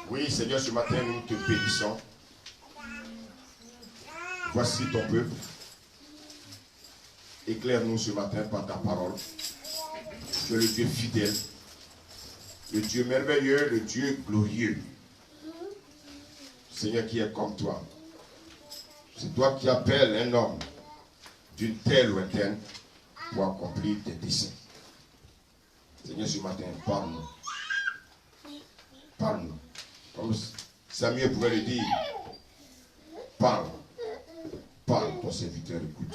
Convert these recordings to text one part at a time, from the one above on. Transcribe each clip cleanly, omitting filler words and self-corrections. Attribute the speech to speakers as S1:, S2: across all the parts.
S1: Oui, Seigneur, ce matin, nous te bénissons. Voici ton peuple. Éclaire-nous ce matin par ta parole. Tu es le Dieu fidèle, le Dieu merveilleux, le Dieu glorieux. Seigneur, qui est comme toi. C'est toi qui appelles un homme d'une terre lointaine pour accomplir tes desseins. Seigneur, ce matin, parle-nous. Parle-nous. Comme Samuel pouvait le dire. Parle. Parle, ton serviteur écoute.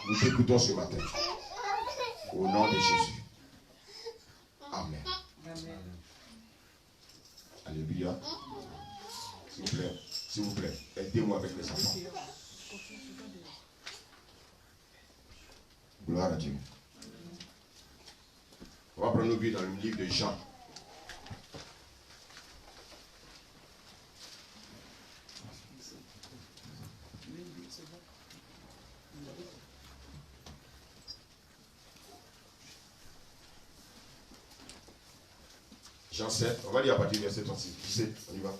S1: Nous t'écoutons ce matin. Au nom de Jésus. Amen. Amen. Alléluia. S'il vous plaît, aidez-moi avec les enfants. Gloire à Dieu. On va prendre nos vies dans le livre de Jean. Jean 7, on va lire à partir du verset 36. 17, on y va.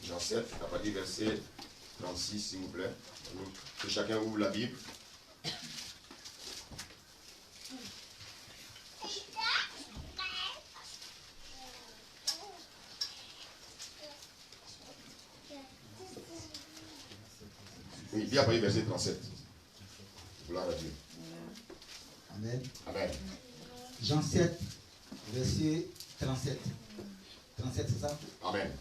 S1: Jean 7, à partir du verset 36, s'il vous plaît. Que chacun ouvre la Bible. Oui, bien après verset 37. Gloire à Dieu.
S2: Amen.
S1: Amen.
S2: Jean 7, verset 37. 37, c'est ça?
S1: Amen.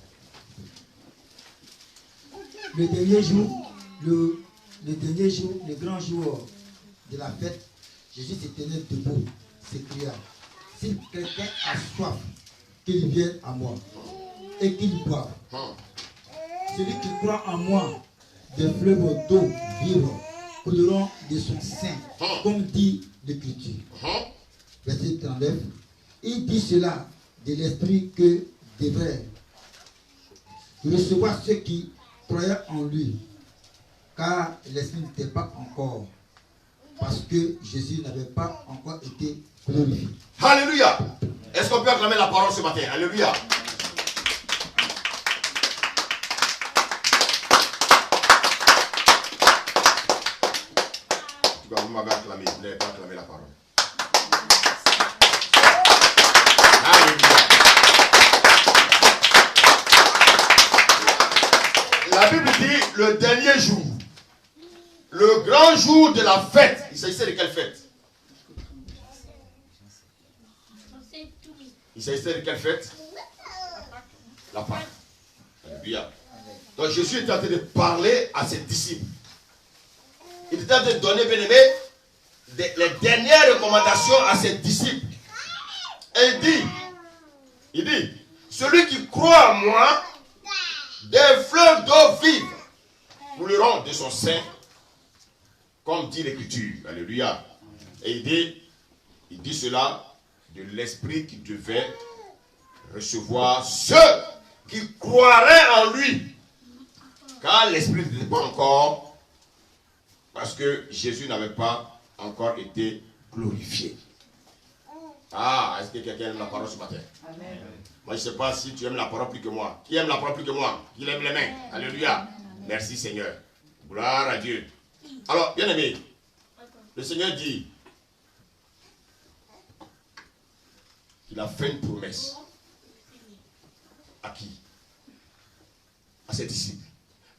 S2: Le dernier jour, le grand jour de la fête, Jésus se tenait debout, s'écria, si quelqu'un a soif, qu'il vienne à moi et qu'il boive. Celui qui croit en moi, des fleuves d'eau vive couleront de son sein, comme dit l'Écriture. Verset 39. Il dit cela de l'esprit que devraient recevoir ceux qui croyaient en lui, car l'esprit n'était pas encore, parce que Jésus n'avait pas encore été glorifié.
S1: Alléluia. Est-ce qu'on peut acclamer la parole ce matin? Alléluia. Vous m'avez acclamé, vous n'avez pas acclamé la parole. Alléluia. La Bible dit le dernier jour, le grand jour de la fête. Il s'agissait de quelle fête? Il s'agissait de quelle fête? La Pâque. Alléluia. Donc Jésus était en train de parler à ses disciples. Il était en train de donner, bien aimé, les dernières recommandations à ses disciples. Et il dit, celui qui croit en moi, des fleuves d'eau vive couleront de son sein, comme dit l'Écriture. Alléluia. Et il dit cela de l'esprit qui devait recevoir ceux qui croiraient en lui. Car l'esprit n'était pas encore, parce que Jésus n'avait pas encore été glorifié. Ah, est-ce que quelqu'un aime la parole ce matin? Amen. Moi, je ne sais pas si tu aimes la parole plus que moi. Qui aime la parole plus que moi? Qui lève les mains? Alléluia. Merci Seigneur. Gloire à Dieu. Alors, bien aimé, le Seigneur dit qu'il a fait une promesse. À qui? À ses disciples.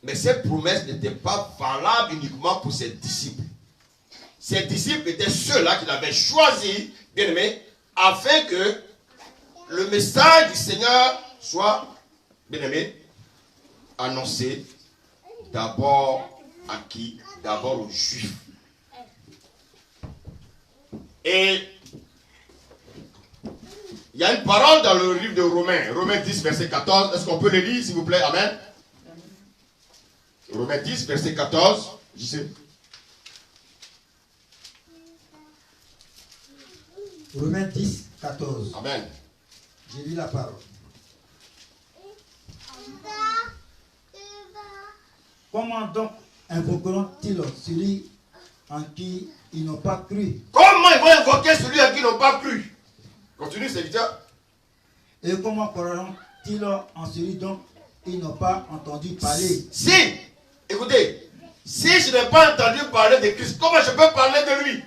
S1: Mais cette promesse n'était pas valable uniquement pour ses disciples. Ses disciples étaient ceux-là qu'il avait choisis, bien aimés, afin que le message du Seigneur soit, bien aimé, annoncé d'abord à qui? D'abord aux Juifs. Et il y a une parole dans le livre de Romains 10, verset 14. Est-ce qu'on peut le lire, s'il vous plaît? Amen. Romains 10, verset 14. Je sais.
S2: Romains 10, 14.
S1: Amen.
S2: J'ai lu la parole. Comment donc invoqueront-ils celui en qui ils n'ont pas cru?
S1: Comment ils vont invoquer celui en qui ils n'ont pas cru? Continue, serviteur.
S2: Et comment croiront-ils en celui dont ils n'ont pas entendu parler?
S1: Si, écoutez, si je n'ai pas entendu parler de Christ, comment je peux parler de lui?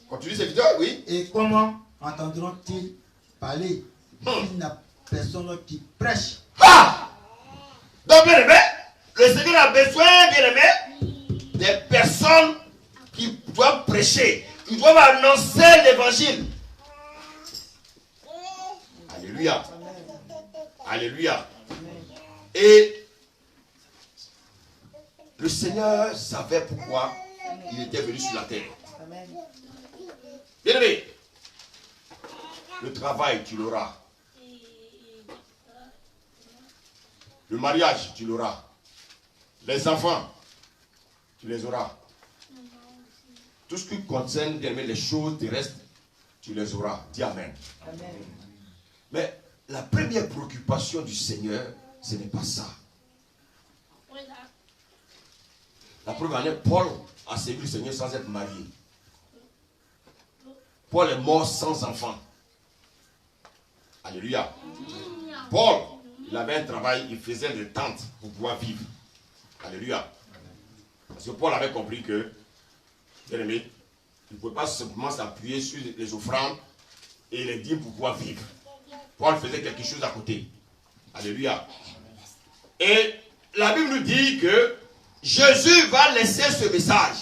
S1: Continue, serviteur, oui.
S2: Et comment entendront-ils parler s'il n'y a personne qui prêche?
S1: Ah! Donc, bien aimé, le Seigneur a besoin, bien aimé, des personnes qui doivent prêcher, qui doivent annoncer l'évangile. Alléluia. Alléluia. Et le Seigneur savait pourquoi il était venu sur la terre. Bien aimé, le travail, tu l'auras. Le mariage, tu l'auras. Les enfants, tu les auras. Tout ce qui concerne, bien aimé, les choses terrestres, tu les auras. Dis Amen.
S2: Amen.
S1: Mais la première préoccupation du Seigneur, ce n'est pas ça. La preuve en est, Paul a servi le Seigneur sans être marié. Paul est mort sans enfant. Alléluia. Paul, il avait un travail, il faisait des tentes pour pouvoir vivre. Alléluia. Parce que Paul avait compris que, bien aimé, il ne pouvait pas simplement s'appuyer sur les offrandes et les dîmes pour pouvoir vivre. Paul faisait quelque chose à côté. Alléluia. Et la Bible nous dit que Jésus va laisser ce message.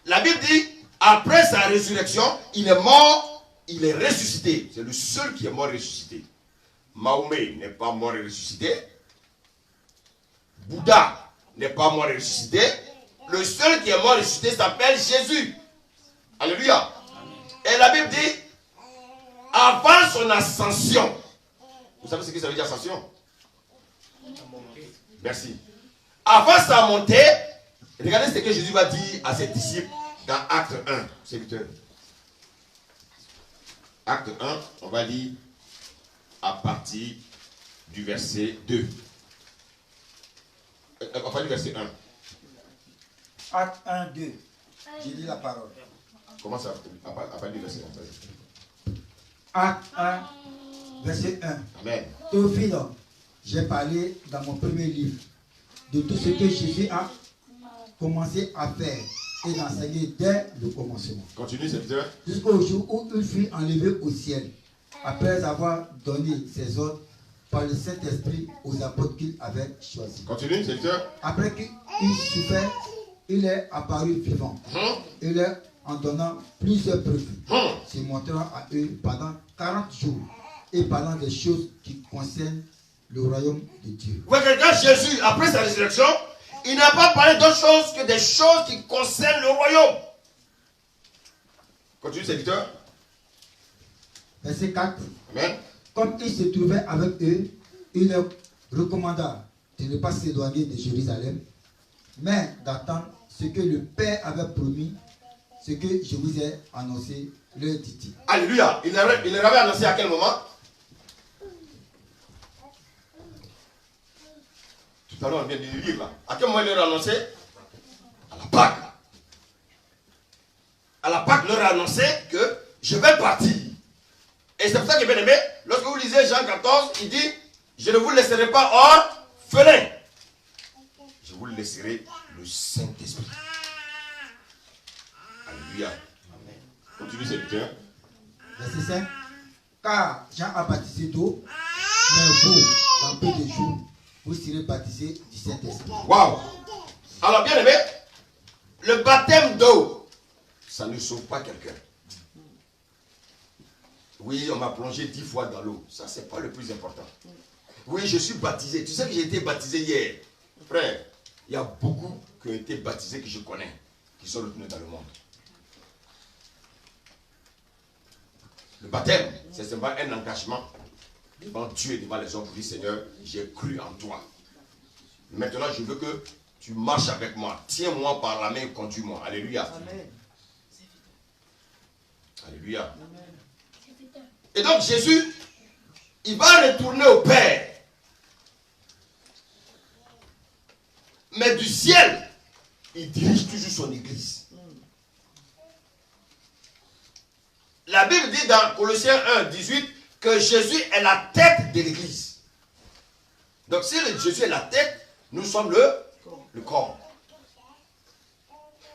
S1: La Bible dit, après sa résurrection, il est mort, il est ressuscité. C'est le seul qui est mort et ressuscité. Mahomet n'est pas mort et ressuscité. Bouddha n'est pas mort et ressuscité. Le seul qui est mort et ressuscité s'appelle Jésus. Alléluia. Et la Bible dit, avant son ascension, vous savez ce que ça veut dire ascension? Merci. Avant sa montée, regardez ce que Jésus va dire à ses disciples dans Acte 1, serviteur. Acte 1, on va lire à partir du verset 2. Enfin, du verset 1.
S2: Acte 1, 2. J'ai dit la parole.
S1: Comment ça? À partir du verset 1.
S2: Acte 1, verset 1.
S1: Amen.
S2: Théophile, j'ai parlé dans mon premier livre de tout ce que Jésus a commencé à faire et d'enseigner dès le commencement.
S1: Continue, serviteur.
S2: Jusqu'au jour où il fut enlevé au ciel, après avoir donné ses ordres par le Saint-Esprit aux apôtres qu'il avait choisis.
S1: Continue, serviteur.
S2: Après qu'il souffert, il est apparu vivant. Il est en donnant plusieurs preuves, se montrant à eux pendant 40 jours et parlant des choses qui concernent le royaume de Dieu.
S1: Vous voyez, quand Jésus, après sa résurrection, il n'a pas parlé d'autre chose que des choses qui concernent le royaume. Continue, serviteur.
S2: Verset 4.
S1: Amen.
S2: Comme il se trouvait avec eux, il leur recommanda de ne pas s'éloigner de Jérusalem, mais d'attendre ce que le Père avait promis, ce que je vous ai annoncé, leur dit-il.
S1: Alléluia. Il leur avait annoncé à quel moment? Tout à l'heure, on vient de lire là. À quel moment il leur a annoncé? À la Pâque. À la Pâque, il leur a annoncé que je vais partir. Et c'est pour ça que, bien aimé, lorsque vous lisez Jean 14, il dit, je ne vous laisserai pas orphelins. Je vous laisserai le Saint-Esprit. Alléluia. Amen. Continue, serviteur.
S2: Verset 5. Car Jean a baptisé d'eau, mais vous, dans peu de jours, vous serez baptisés du Saint-Esprit.
S1: Waouh! Alors, bien aimé, le baptême d'eau, ça ne sauve pas quelqu'un. Oui, on m'a plongé 10 fois dans l'eau. Ça, c'est pas le plus important. Oui, je suis baptisé. Tu sais que j'ai été baptisé hier. Frère, il y a beaucoup qui ont été baptisés que je connais, qui sont retournés dans le monde. Le baptême, c'est seulement un engagement devant Dieu et devant les hommes pour dire, Seigneur, j'ai cru en toi. Maintenant, je veux que tu marches avec moi. Tiens-moi par la main et conduis-moi. Alléluia.
S2: Amen.
S1: Alléluia. Amen. Et donc Jésus, il va retourner au Père. Mais du ciel, il dirige toujours son église. La Bible dit dans Colossiens 1, 18 que Jésus est la tête de l'église. Donc si Jésus est la tête, nous sommes le corps.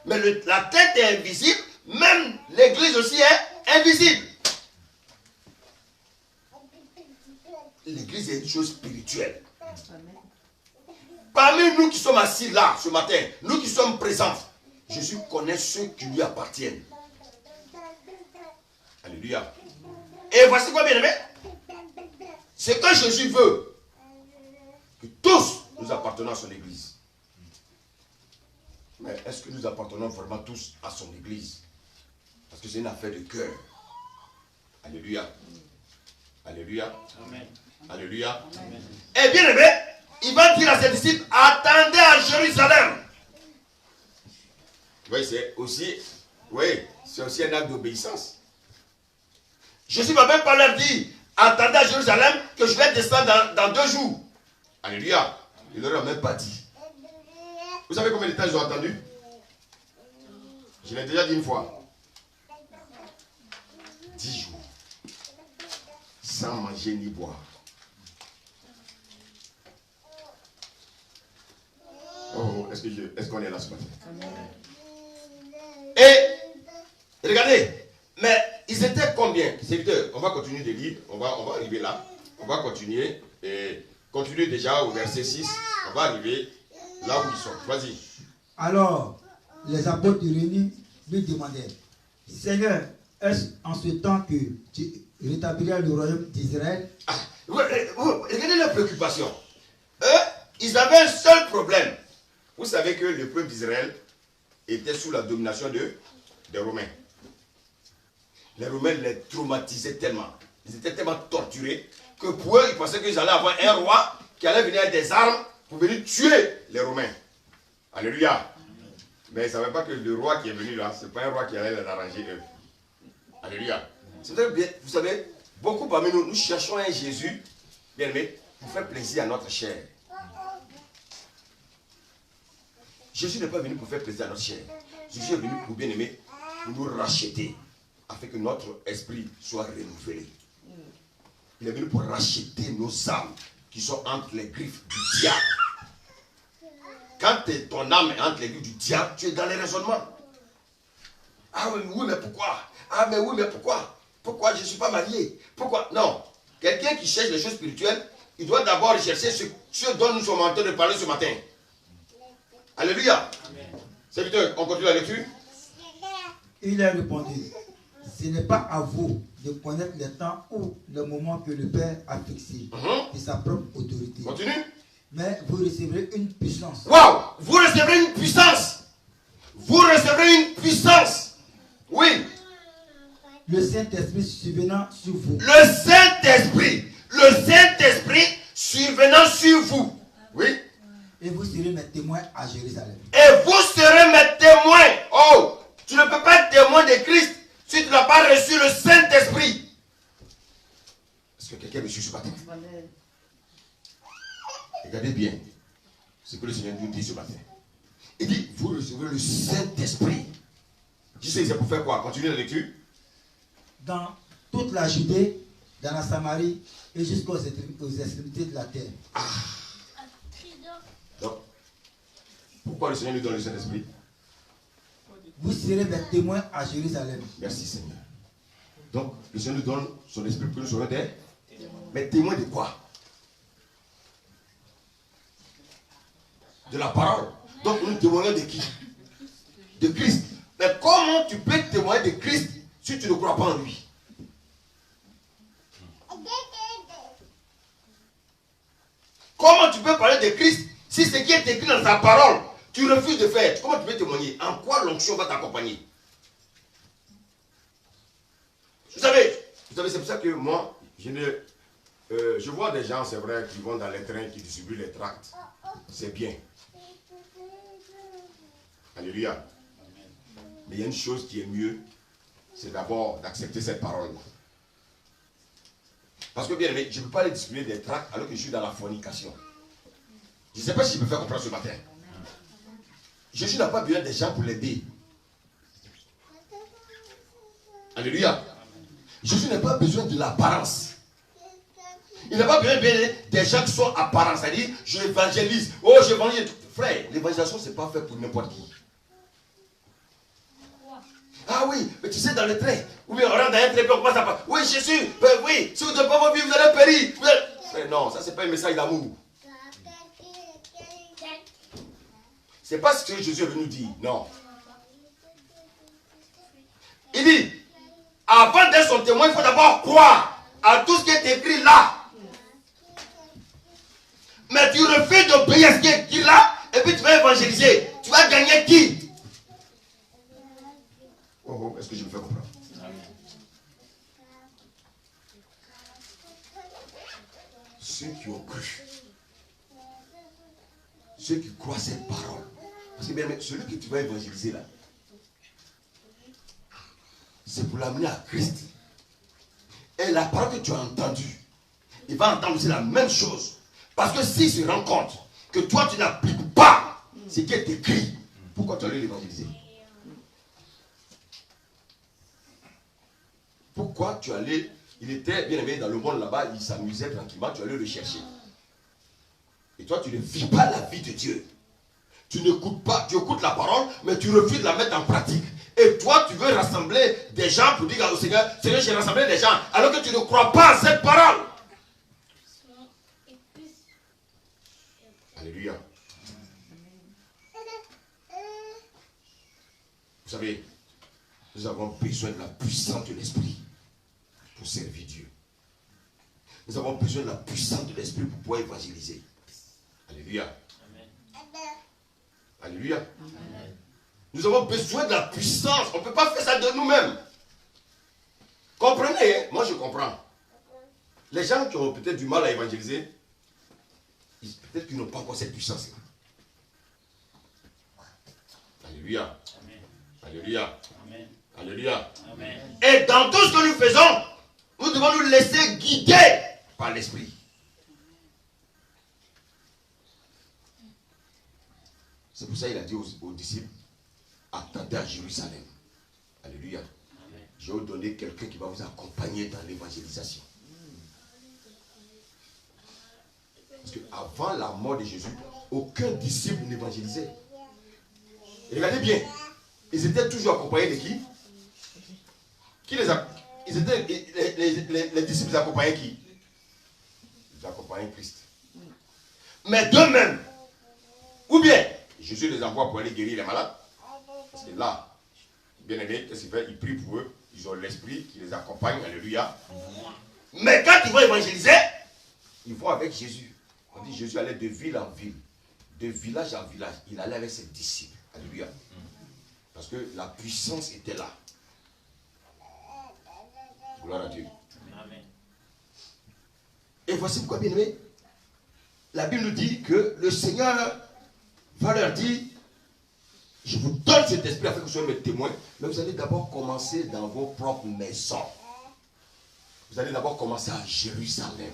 S1: Mais la tête est invisible, même l'église aussi est invisible. L'église est une chose spirituelle. Parmi nous qui sommes assis là ce matin, nous qui sommes présents, Jésus connaît ceux qui lui appartiennent. Alléluia. Et voici quoi, bien aimé. C'est que Jésus veut que tous nous appartenons à son église. Mais est-ce que nous appartenons vraiment tous à son église? Parce que c'est une affaire de cœur. Alléluia. Alléluia. Amen. Alléluia. Amen. Et bien aimé, il va dire à ses disciples, attendez à Jérusalem. Oui, c'est aussi un acte d'obéissance. Jésus ne va même pas leur dire, attendez à Jérusalem que je vais descendre dans 2 jours. Alléluia. Il ne leur a même pas dit. Vous savez combien de temps ils ont attendu? Je l'ai déjà dit une fois. 10 jours. Sans manger ni boire. Oh, est-ce qu'on est là ce matin? Et regardez, mais ils étaient combien? Serviteurs, on va continuer de lire, on va arriver là. On va continuer et continuer déjà au verset 6. On va arriver là où ils sont. Vas-y. Alors,
S2: les apôtres réunis lui demandaient, Seigneur, est-ce en ce temps que tu rétabliras le royaume d'Israël?
S1: Regardez leurs préoccupations. Eux, ils avaient un seul problème. Vous savez que le peuple d'Israël était sous la domination des Romains. Les Romains les traumatisaient tellement. Ils étaient tellement torturés que pour eux, ils pensaient qu'ils allaient avoir un roi qui allait venir avec des armes pour venir tuer les Romains. Alléluia. Mais ils ne savaient pas que le roi qui est venu là, ce n'est pas un roi qui allait les arranger eux. Alléluia. Vous savez, beaucoup parmi nous, nous cherchons un Jésus, bien aimé, pour faire plaisir à notre chair. Jésus n'est pas venu pour faire plaisir à notre chair. Jésus est venu pour, bien aimé, pour nous racheter, afin que notre esprit soit renouvelé. Il est venu pour racheter nos âmes qui sont entre les griffes du diable. Quand ton âme est entre les griffes du diable, tu es dans les raisonnements. Ah oui, mais pourquoi? Ah mais oui, mais pourquoi? Pourquoi je ne suis pas marié? Pourquoi? Non. Quelqu'un qui cherche les choses spirituelles, il doit d'abord chercher ce dont nous sommes en train de parler ce matin. Alléluia. Serviteur, on continue la lecture.
S2: Il a répondu, ce n'est pas à vous de connaître le temps ou le moment que le Père a fixé de sa propre autorité.
S1: Continue.
S2: Mais vous recevrez une puissance.
S1: Waouh! Vous recevrez une puissance. Vous recevrez une puissance. Oui.
S2: Le Saint-Esprit survenant sur vous.
S1: Le Saint-Esprit survenant sur vous. Oui.
S2: Et vous serez mes témoins à Jérusalem.
S1: Et vous serez mes témoins. Oh, tu ne peux pas être témoin de Christ si tu n'as pas reçu le Saint-Esprit. Est-ce que quelqu'un me suit ce matin? Regardez bien ce que le Seigneur nous dit ce matin. Il dit, vous recevrez le Saint-Esprit. Tu sais, c'est pour faire quoi? Continuez la lecture.
S2: Dans toute la Judée, dans la Samarie et jusqu'aux extrémités de la terre.
S1: Ah. Donc, pourquoi le Seigneur nous donne le Saint-Esprit?
S2: Vous serez mes témoins à Jérusalem.
S1: Merci Seigneur. Donc, le Seigneur nous donne son esprit pour que nous soyons des mais témoins de quoi? De la parole. Donc, nous témoignons de qui? De Christ. Mais comment tu peux témoigner de Christ si tu ne crois pas en lui? Comment tu peux parler de Christ si ce qui est écrit dans sa parole, tu refuses de faire? Comment tu peux témoigner? En quoi l'onction va t'accompagner? Vous savez, c'est pour ça que moi, je vois des gens, c'est vrai, qui vont dans les trains, qui distribuent les tracts. C'est bien. Alléluia. Mais il y a une chose qui est mieux, c'est d'abord d'accepter cette parole. Parce que bien aimé, je ne peux pas aller distribuer des tracts alors que je suis dans la fornication. Je ne sais pas si je peux faire comprendre ce matin. Jésus n'a pas besoin des gens pour l'aider. Alléluia. Jésus n'a pas besoin de l'apparence. Il n'a pas besoin des gens qui sont apparents. C'est-à-dire, je évangélise. Oh, j'évangélise. Frère, l'évangélisation, ce n'est pas fait pour n'importe qui. Ah oui, mais tu sais, dans le train, ou bien on rentre dans un train, puis on commence à parler. Oui, Jésus, ben oui, si vous ne donnez pas vos vies, vous allez périr. Frère, non, ça, ce n'est pas un message d'amour. Ce n'est pas ce que Jésus veut nous dire. Non. Il dit, avant d'être son témoin, il faut d'abord croire à tout ce qui est écrit là. Mais tu refuses d'obéir à ce qui est écrit là, et puis tu vas évangéliser. Tu vas gagner qui? Oh, est-ce que je me fais comprendre? Ceux qui ont cru, ceux qui croient cette parole. Parce que bien, celui que tu vas évangéliser là, c'est pour l'amener à Christ. Et la parole que tu as entendue, il va entendre aussi la même chose. Parce que s'il se rend compte que toi tu n'appliques pas ce qui est écrit, pourquoi tu allais l'évangéliser? Pourquoi tu allais, il était bien aimé dans le monde là-bas, il s'amusait tranquillement, tu allais le chercher. Et toi tu ne vis pas la vie de Dieu. Tu n'écoutes pas, tu écoutes la parole, mais tu refuses de la mettre en pratique. Et toi tu veux rassembler des gens pour dire au Seigneur, Seigneur, j'ai rassemblé des gens, alors que tu ne crois pas à cette parole. Alléluia. Vous savez, nous avons besoin de la puissance de l'esprit pour servir Dieu. Nous avons besoin de la puissance de l'esprit pour pouvoir évangéliser. Alléluia. Amen. Alléluia. Amen. Nous avons besoin de la puissance. On ne peut pas faire ça de nous-mêmes. Comprenez, hein? Moi je comprends. Les gens qui ont peut-être du mal à évangéliser, peut-être qu'ils n'ont pas encore cette puissance-là. Alléluia. Amen. Alléluia. Amen. Alléluia. Amen. Et dans tout ce que nous faisons, nous devons nous laisser guider par l'Esprit. C'est pour ça qu'il a dit aux disciples, attendez à Jérusalem. Alléluia. Amen. Je vais vous donner quelqu'un qui va vous accompagner dans l'évangélisation. Parce qu'avant la mort de Jésus, aucun disciple n'évangélisait. Regardez bien, ils étaient toujours accompagnés de qui? Les disciples accompagnaient qui? Ils accompagnaient Christ. Mais d'eux-mêmes, ou bien Jésus les envoie pour aller guérir les malades. Parce que là, bien aimé, qu'est-ce qu'il fait? Il prie pour eux, ils ont l'esprit qui les accompagne, alléluia. Mais quand ils vont évangéliser, ils vont avec Jésus. On dit Jésus allait de ville en ville, de village en village. Il allait avec ses disciples. Alléluia. Parce que la puissance était là. Gloire à Dieu. Amen. Et voici pourquoi, bien aimé, la Bible nous dit que le Seigneur va leur dire, je vous donne cet esprit afin que vous soyez mes témoins, mais vous allez d'abord commencer dans vos propres maisons. Vous allez d'abord commencer à Jérusalem.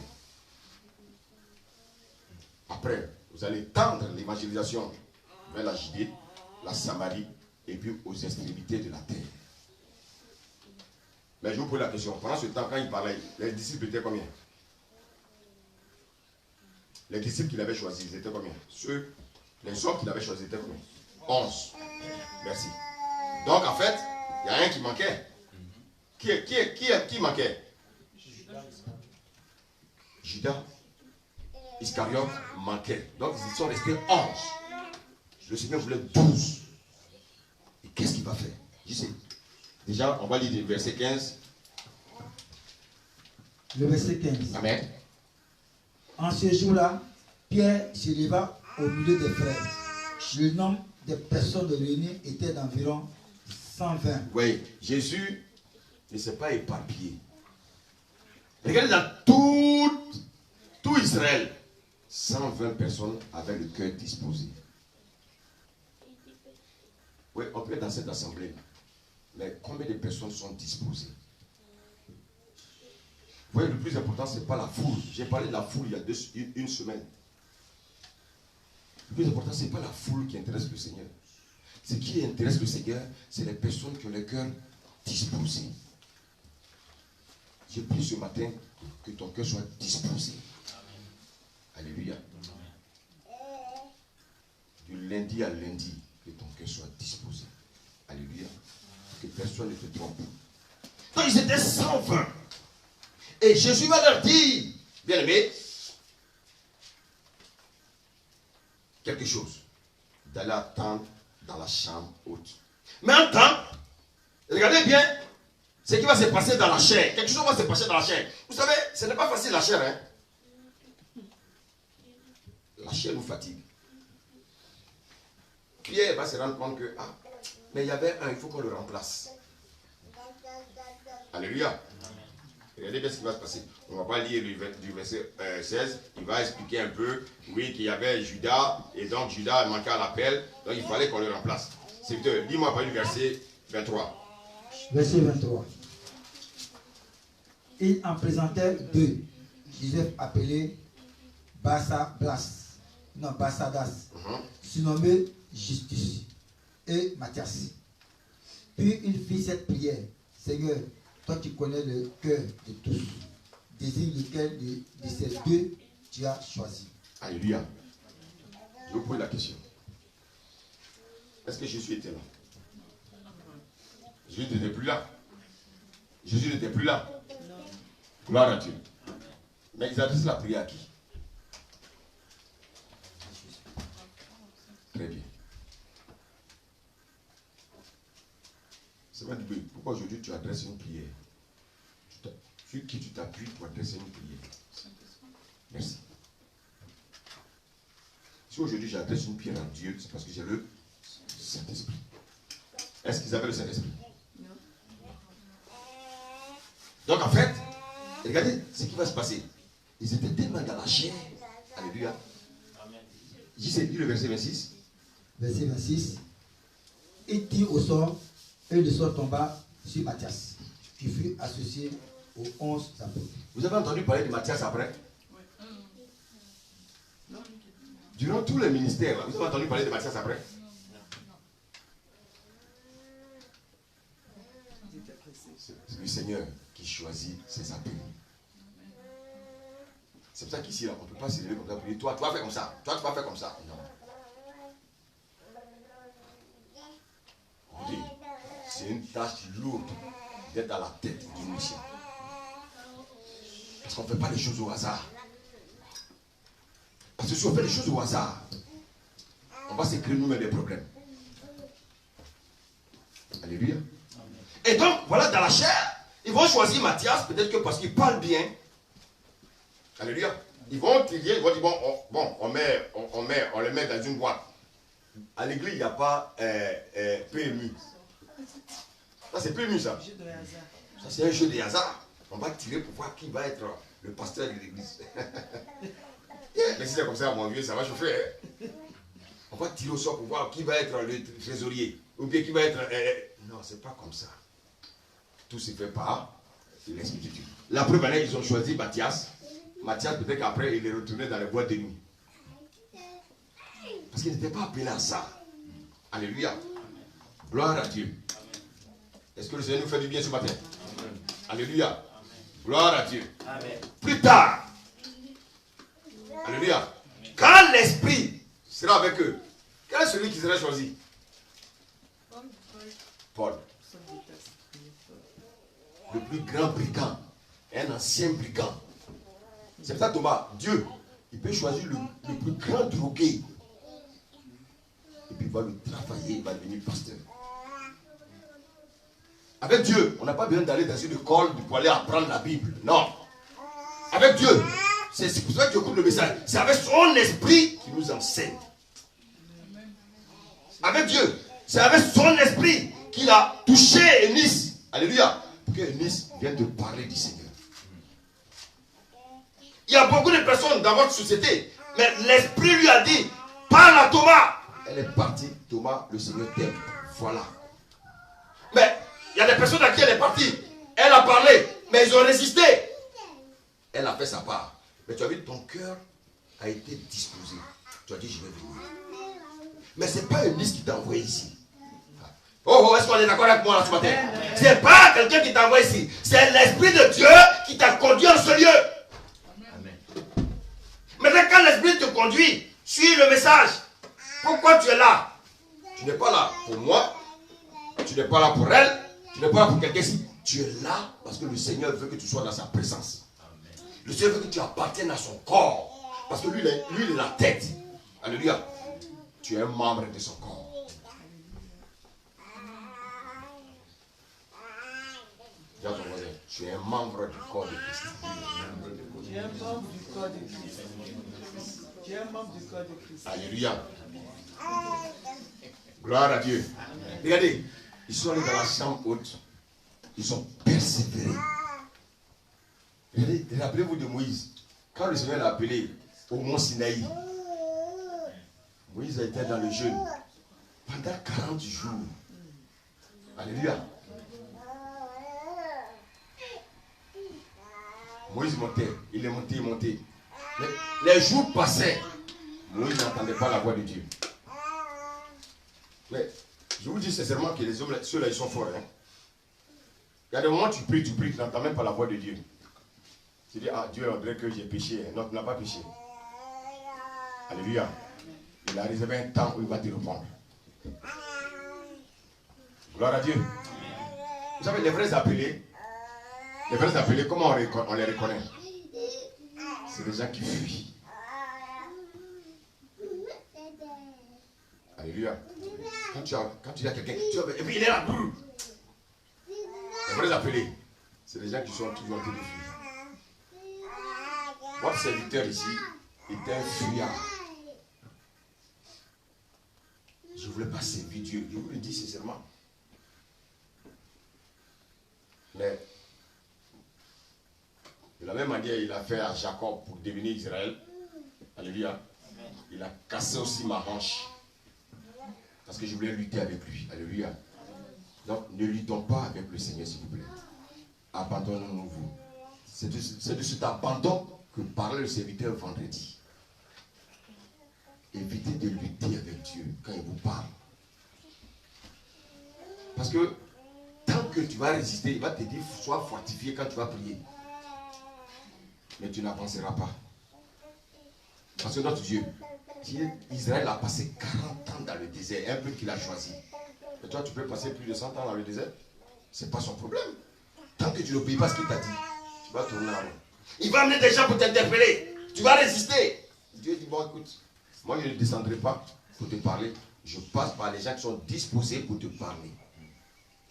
S1: Après, vous allez tendre l'évangélisation vers la Judée, la Samarie, et puis aux extrémités de la terre. Mais je vous pose la question, pendant ce temps, quand il parlait, les disciples étaient combien? Les disciples qu'il avait choisis, ils étaient combien? Les hommes qu'il avait choisis étaient combien? 11. Merci. Donc en fait, il y a un qui manquait. Qui manquait? Judas. Iscariote manquait. Donc ils sont restés 11. Le Seigneur voulait 12. Et qu'est-ce qu'il va faire? Je sais. Déjà, on va lire le verset 15.
S2: Le verset 15.
S1: Amen.
S2: En ce jour-là, Pierre se leva au milieu des frères. Le nombre des personnes réunies était d'environ 120.
S1: Oui, Jésus ne s'est pas éparpillé. Regardez dans tout Israël, 120 personnes avaient le cœur disposé. Oui, on peut être dans cette assemblée. Mais combien de personnes sont disposées? Vous voyez, le plus important, ce n'est pas la foule. J'ai parlé de la foule il y a une semaine. Le plus important, ce n'est pas la foule qui intéresse le Seigneur. Ce qui intéresse le Seigneur, c'est les personnes qui ont le cœur disposé. Je prie ce matin que ton cœur soit disposé. Alléluia. Du lundi à lundi, que ton cœur soit disposé. Alléluia. Que personne ne te trompe. Donc ils étaient 120. Et Jésus va leur dire, bien aimé, quelque chose. D'aller attendre dans la chambre haute. Mais en temps, regardez bien ce qui va se passer dans la chair. Quelque chose va se passer dans la chair. Vous savez, ce n'est pas facile la chair. Hein? La chair nous fatigue. Pierre va se rendre compte que, mais il y avait un, il faut qu'on le remplace. Alléluia. Regardez bien ce qui va se passer. On ne va pas lire du verset 16. Il va expliquer un peu, oui, qu'il y avait Judas, et donc Judas manquait à l'appel, donc il fallait qu'on le remplace. Serviteur, dis-moi pas du verset 23.
S2: Verset 23. Il en présentait deux. Joseph appelé Bassadas, surnommé Justus, et Matthias. Puis il fit cette prière. Seigneur, toi tu connais le cœur de tous. Désigne lequel de ces deux tu as choisi.
S1: Alléluia. Je vous pose la question. Est-ce que Jésus était là? Jésus n'était plus là. Jésus n'était plus là. Gloire à Dieu. Mais ils adressent la prière à qui? Très bien. C'est vrai, pourquoi aujourd'hui tu adresses une prière? Sur qui tu t'appuies pour adresser une prière? Merci. Si aujourd'hui j'adresse une prière à Dieu, c'est parce que j'ai le Saint-Esprit. Est-ce qu'ils avaient le Saint-Esprit? Non. Donc en fait, regardez ce qui va se passer. Ils étaient tellement dans la chair. Alléluia. Dis le verset 26.
S2: Verset 26. Il tire au sort et le sort tomba sur Matthias, qui fut associé aux 11 apôtres.
S1: Vous avez entendu parler de Matthias après? Durant tous les ministères, vous avez entendu parler de Matthias après? C'est le Seigneur qui choisit ses appels. C'est pour ça qu'ici, on ne peut pas se lever comme ça pour dire, toi, tu vas faire comme ça, toi, tu vas faire comme ça. Non. Écoutez, c'est une tâche lourde d'être à la tête d'une mission. Parce qu'on ne fait pas les choses au hasard. Parce que si on fait les choses au hasard, on va se créer nous-mêmes des problèmes. Alléluia. Et donc, voilà, dans la chair, ils vont choisir Matthias, peut-être que parce qu'il parle bien. Alléluia. Ils vont trier, ils vont dire, on le met dans une boîte. À l'église, il n'y a pas PMU. Ça, c'est PMU, ça. Ça, c'est un jeu de hasard. On va tirer pour voir qui va être le pasteur de l'église. Mais si c'est comme ça, mon vieux, ça va chauffer. Hein? On va tirer au sort pour voir qui va être le trésorier. Ou bien qui va être... Non, c'est pas comme ça. Tout se fait par l'Esprit de Dieu. La première année, ils ont choisi Matthias. Matthias, peut-être qu'après, il est retourné dans les boîtes de nuit. Parce qu'il n'était pas appelé à ça. Alléluia. Gloire à Dieu. Est-ce que le Seigneur nous fait du bien ce matin? Alléluia. Gloire à Dieu. Amen. Plus tard. Alléluia. Quand l'Esprit sera avec eux, quel est celui qui sera choisi? Paul. Le plus grand brigand. Un ancien brigand. C'est pour ça Thomas, Dieu, il peut choisir le plus grand drogué. Et puis il va le travailler, il va devenir pasteur. Avec Dieu, on n'a pas besoin d'aller dans une école pour aller apprendre la Bible. Non. Avec Dieu, c'est pour ça que tu écoutes le message. C'est avec son esprit qui nous enseigne. Avec Dieu, c'est avec son esprit qu'il a touché Eunice. Alléluia. Pour que Eunice vienne te parler du Seigneur. Il y a beaucoup de personnes dans votre société, mais l'esprit lui a dit, parle à Thomas. Elle est partie. Thomas, le Seigneur t'aime. Voilà. Mais il y a des personnes à qui elle est partie. Elle a parlé, mais ils ont résisté. Elle a fait sa part. Mais tu as vu, ton cœur a été disposé. Tu as dit, je vais venir. Mais ce n'est pas Eunice qui t'a envoyé ici. Oh, est-ce qu'on est d'accord avec moi là ce matin? C'est pas quelqu'un qui t'envoie ici. C'est l'Esprit de Dieu qui t'a conduit en ce lieu. Amen. Maintenant, quand l'Esprit te conduit, suis le message. Pourquoi tu es là? Tu n'es pas là pour moi. Tu n'es pas là pour elle. Tu n'es pas là pour quelqu'un ici. Tu es là parce que le Seigneur veut que tu sois dans sa présence. Amen. Le Seigneur veut que tu appartiennes à son corps. Parce que lui, il est la tête. Alléluia. Tu es un membre de son corps. Tu es un membre du corps de Christ.
S3: Tu es un membre du corps de Christ. Tu es un membre du corps de Christ.
S1: Alléluia. Gloire à Dieu. Regardez, ils sont allés dans la chambre haute. Ils ont persévéré. Regardez, rappelez-vous de Moïse. Quand le Seigneur l'a appelé au mont Sinaï, Moïse était dans le jeûne pendant 40 jours. Alléluia. Moïse montait, il est monté, il montait. Les jours passaient. Moïse n'entendait pas la voix de Dieu. Mais je vous dis sincèrement que les hommes, ceux-là, ils sont forts. Hein? Il y a des moments où tu pries, tu n'entends même pas la voix de Dieu. Tu dis, ah Dieu, on dirait que j'ai péché. Non, tu n'as pas péché. Alléluia. Il a réservé un temps où il va te répondre. Gloire à Dieu. Vous savez, les vrais appelés, comment on les reconnaît? C'est des gens qui fuient. Alléluia. Quand tu as quelqu'un, et puis il est là. Les vrais appelés, c'est des gens qui sont toujours en train de fuir. Votre serviteur ici était un fuyard. Je ne voulais pas servir Dieu. Je vous le dis sincèrement. Mais de la même manière, il a fait à Jacob pour devenir Israël. Alléluia. Il a cassé aussi ma hanche. Parce que je voulais lutter avec lui. Alléluia. Donc, ne luttons pas avec le Seigneur, s'il vous plaît. Abandonnons-nous. C'est de cet abandon que parlait le serviteur vendredi. Évitez de lutter avec Dieu quand il vous parle. Parce que tant que tu vas résister, il va te dire, sois fortifié quand tu vas prier. Mais tu n'avanceras pas. Parce que notre Dieu, Israël a passé 40 ans dans le désert, un peu qu'il a choisi. Et toi, tu peux passer plus de 100 ans dans le désert. Ce n'est pas son problème. Tant que tu n'obéis pas ce qu'il t'a dit, tu vas tourner en rond. Il va amener des gens pour t'interpeller. Tu vas résister. Dieu dit, bon écoute, moi je ne descendrai pas pour te parler. Je passe par les gens qui sont disposés pour te parler.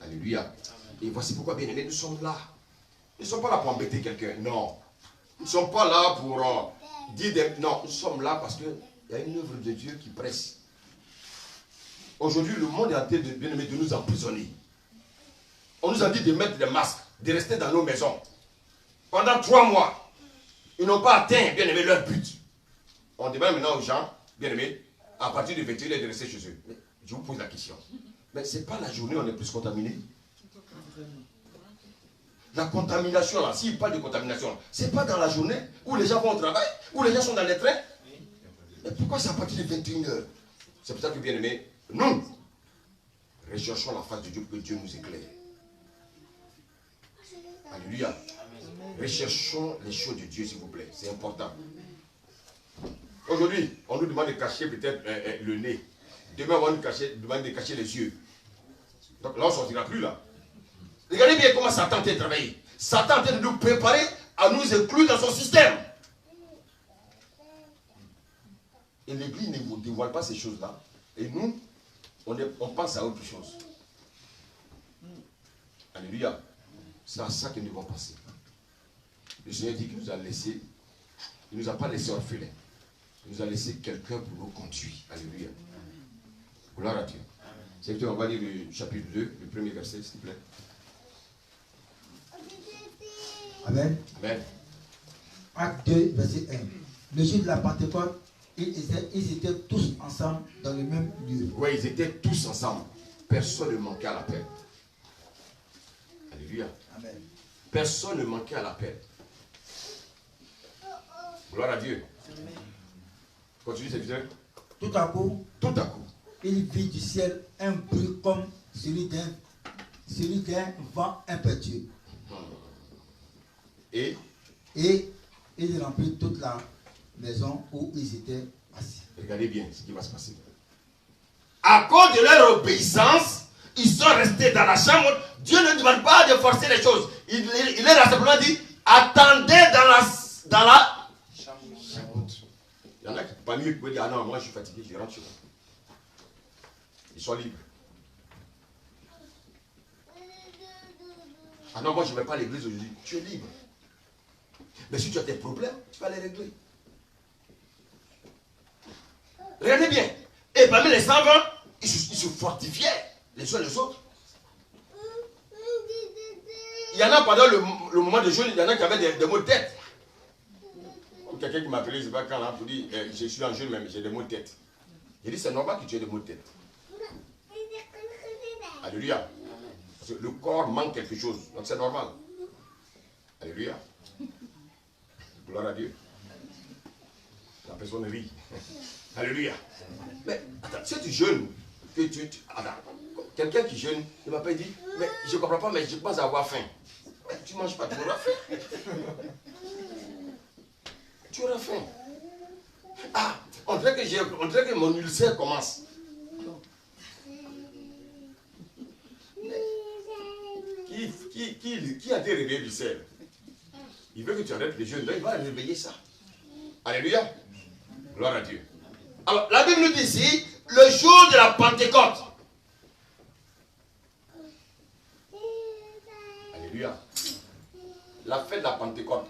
S1: Alléluia. Et voici pourquoi, bien aimés, nous sommes là. Nous ne sommes pas là pour embêter quelqu'un. Non. Nous ne sommes pas là pour dire des... Non, nous sommes là parce qu'il y a une œuvre de Dieu qui presse. Aujourd'hui, le monde est en train de, bien aimé, de nous emprisonner. On nous a dit de mettre des masques, de rester dans nos maisons. Pendant 3 mois, ils n'ont pas atteint, bien aimé, leur but. On demande maintenant aux gens, bien aimés, à partir de 21h de rester chez eux. Mais je vous pose la question. Mais ce n'est pas la journée où on est plus contaminé. La contamination, là, s'il parle de contamination, ce n'est pas dans la journée où les gens vont au travail, où les gens sont dans les trains. Mais pourquoi c'est à partir de 21h? C'est pour ça que, bien aimé, nous recherchons la face de Dieu pour que Dieu nous éclaire. Alléluia. Recherchons les choses de Dieu, s'il vous plaît. C'est important. Aujourd'hui, on nous demande de cacher peut-être le nez. Demain, on va nous demander de cacher les yeux. Donc là, on ne sortira plus là. Regardez bien comment Satan a travaillé. Satan est en train de nous préparer à nous inclure dans son système. Et l'Église ne vous dévoile pas ces choses-là. Et nous, on pense à autre chose. Alléluia. C'est à ça que nous devons penser. Le Seigneur dit qu'il nous a laissé, il ne nous a pas laissé orphelins. Il nous a laissé quelqu'un pour nous conduire. Alléluia. Gloire à Dieu. C'est que on va lire le chapitre 2, le premier verset, s'il te plaît.
S2: Amen.
S1: Amen.
S2: Acte 2, verset 1. Le jour de la Pentecôte, ils étaient tous ensemble dans le même lieu.
S1: Oui, ils étaient tous ensemble. Personne ne manquait à l'appel. Alléluia.
S2: Amen.
S1: Personne ne manquait à l'appel. Gloire à Dieu. Continue, serviteur.
S2: Tout à coup,
S1: Tout à coup,
S2: il vit du ciel un bruit comme celui d'un vent impétueux.
S1: Et
S2: il remplit toute la maison où ils étaient assis.
S1: regardez bien ce qui va se passer. À cause de leur obéissance, ils sont restés dans la chambre. Dieu ne demande pas de forcer les choses. Il leur a simplement dit, attendez dans la chambre. Il y en a qui, parmi eux, qui peuvent dire, ah non, moi je suis fatigué, je rentre chez moi. Ils sont libres. Ah non, moi je ne vais pas à l'église aujourd'hui. Tu es libre. Mais si tu as des problèmes, tu vas les régler. Regardez bien. Et parmi les 120, ils se fortifiaient les uns les autres. Il y en a pendant le moment de jeûne, il y en a qui avaient des maux de tête. Quelqu'un qui m'a appelé, je ne sais pas quand, là, pour dire, je suis en jeûne, mais j'ai des maux de tête. J'ai dit, c'est normal que tu aies des maux de tête. Alléluia. Parce que le corps manque quelque chose, donc c'est normal. Alléluia. Gloire à Dieu. La personne rit. Alléluia. Mais attends, si tu jeûnes, attends, quelqu'un qui jeûne, il m'a pas dit, mais je ne comprends pas, mais je pense avoir faim. Mais tu ne manges pas, tu auras faim. Tu auras faim. Ah, on dirait que mon ulcère commence. Qui a été réveillé l'ulcère? Il veut que tu arrêtes les jeûnes, donc il va réveiller ça. Alléluia. Gloire à Dieu. Alors, la Bible nous dit ici, le jour de la Pentecôte. Alléluia. La fête de la Pentecôte.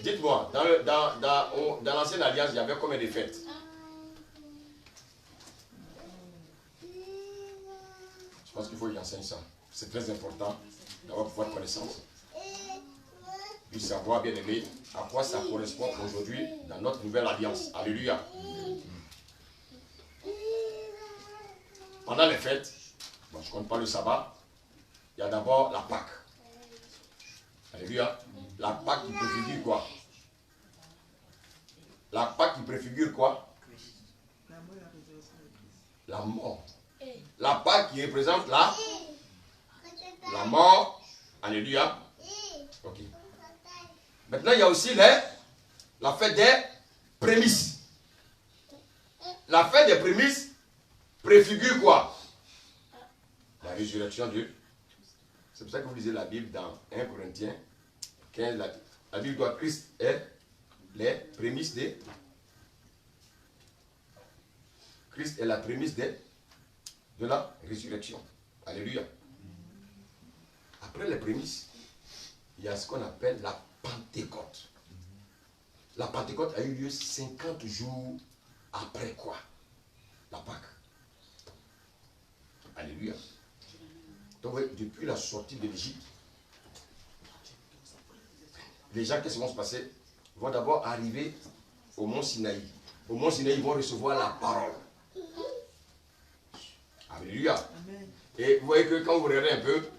S1: Dites-moi, dans l'ancienne alliance, il y avait combien de fêtes? Je pense qu'il faut que j'enseigne ça. C'est très important d'avoir pouvoir de connaissance. Puis savoir, bien aimé, à quoi ça correspond aujourd'hui dans notre nouvelle alliance. Alléluia. Pendant les fêtes, bon, je ne compte pas le sabbat, il y a d'abord la Pâque. Alléluia. La Pâque qui préfigure quoi? La Pâque qui préfigure quoi? La mort. La Pâque qui représente la mort. Alléluia. Ok. Maintenant, il y a aussi la fête des prémices. La fête des prémices préfigure quoi? La résurrection de Dieu. C'est pour ça que vous lisez la Bible dans 1 Corinthiens 15. La Bible doit Christ est les prémices des. Christ est la prémisse de la résurrection. Alléluia. Après les prémices, il y a ce qu'on appelle la Pentecôte. La Pentecôte a eu lieu 50 jours après quoi? La Pâque. Alléluia. Donc, depuis la sortie de l'Égypte, les gens, qu'est-ce qui va se passer? Ils vont d'abord arriver au mont Sinaï. Au mont Sinaï, ils vont recevoir la parole. Alléluia. Amen. Et vous voyez que quand vous regardez un peu,